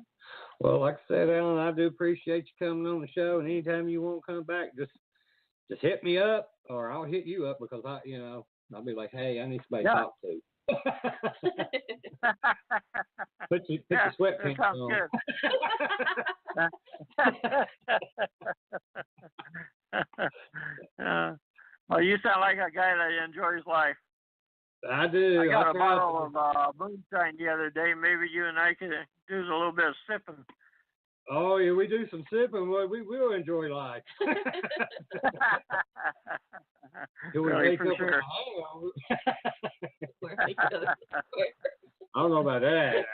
Well, like I said, Alan, I do appreciate you coming on the show, and anytime you want to come back, just hit me up, or I'll hit you up, because I'll be like, hey, I need somebody to talk to. Put your sweatpants on. Good. Well, you sound like a guy that enjoys life. I do. I got a bottle of moonshine the other day. Maybe you and I could do a little bit of sipping. Oh, yeah, we do some sipping. Well, we will enjoy life. Really, for sure. I don't know about that.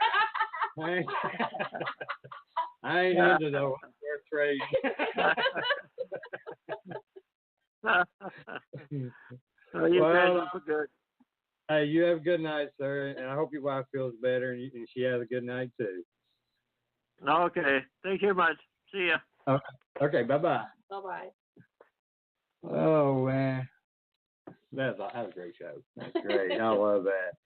I ain't into the fair trade. Well, you guys are good. Hey, you have a good night, sir, and I hope your wife feels better, and she has a good night too. Okay. Thank you much. See ya. Okay. Bye-bye. Bye-bye. Oh, man. That was a great show. That's great. I love that.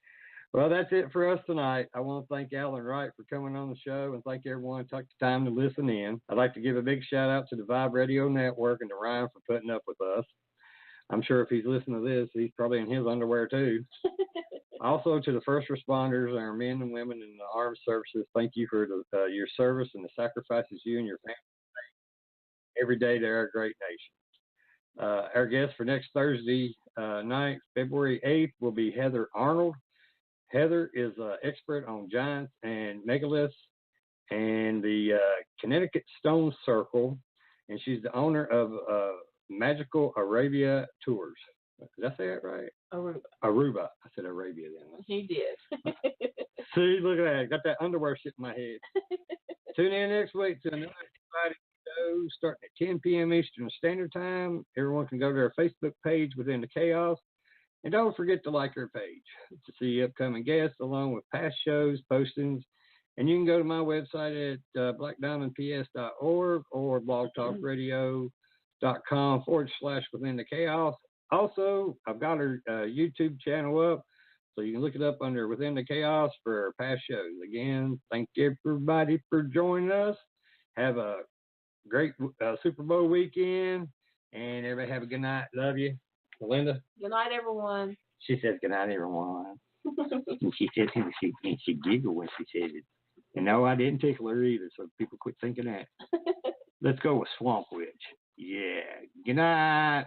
Well, that's it for us tonight. I want to thank Alan Wright for coming on the show, and thank everyone who took the time to listen in. I'd like to give a big shout-out to the Vibe Radio Network and to Ryan for putting up with us. I'm sure if he's listening to this, he's probably in his underwear too. Also, to the first responders and our men and women in the armed services, thank you for your service and the sacrifices you and your family make every day to our great nation. Our guest for next Thursday night, February 8th, will be Heather Arnold. Heather is an expert on giants and megaliths and the Connecticut Stone Circle, and she's the owner of Magical Arabia Tours. Did I say it right? Aruba. I said Arabia then. He did. See, look at that. Got that underwear shit in my head. Tune in next week to another exciting show starting at 10 p.m. Eastern Standard Time. Everyone can go to our Facebook page Within the Chaos. And don't forget to like our page to see upcoming guests along with past shows, postings. And you can go to my website at blackdiamondps.org or blogtalkradio.com/Within the Chaos. Also, I've got our YouTube channel up, so you can look it up under Within the Chaos for our past shows. Again, thank everybody for joining us. Have a great Super Bowl weekend, and everybody have a good night. Love you. Melinda? Good night, everyone. She says good night, everyone. And she said, and she giggled when she said it. And no, I didn't tickle her either, so people quit thinking that. Let's go with Swamp Witch. Yeah. Good night.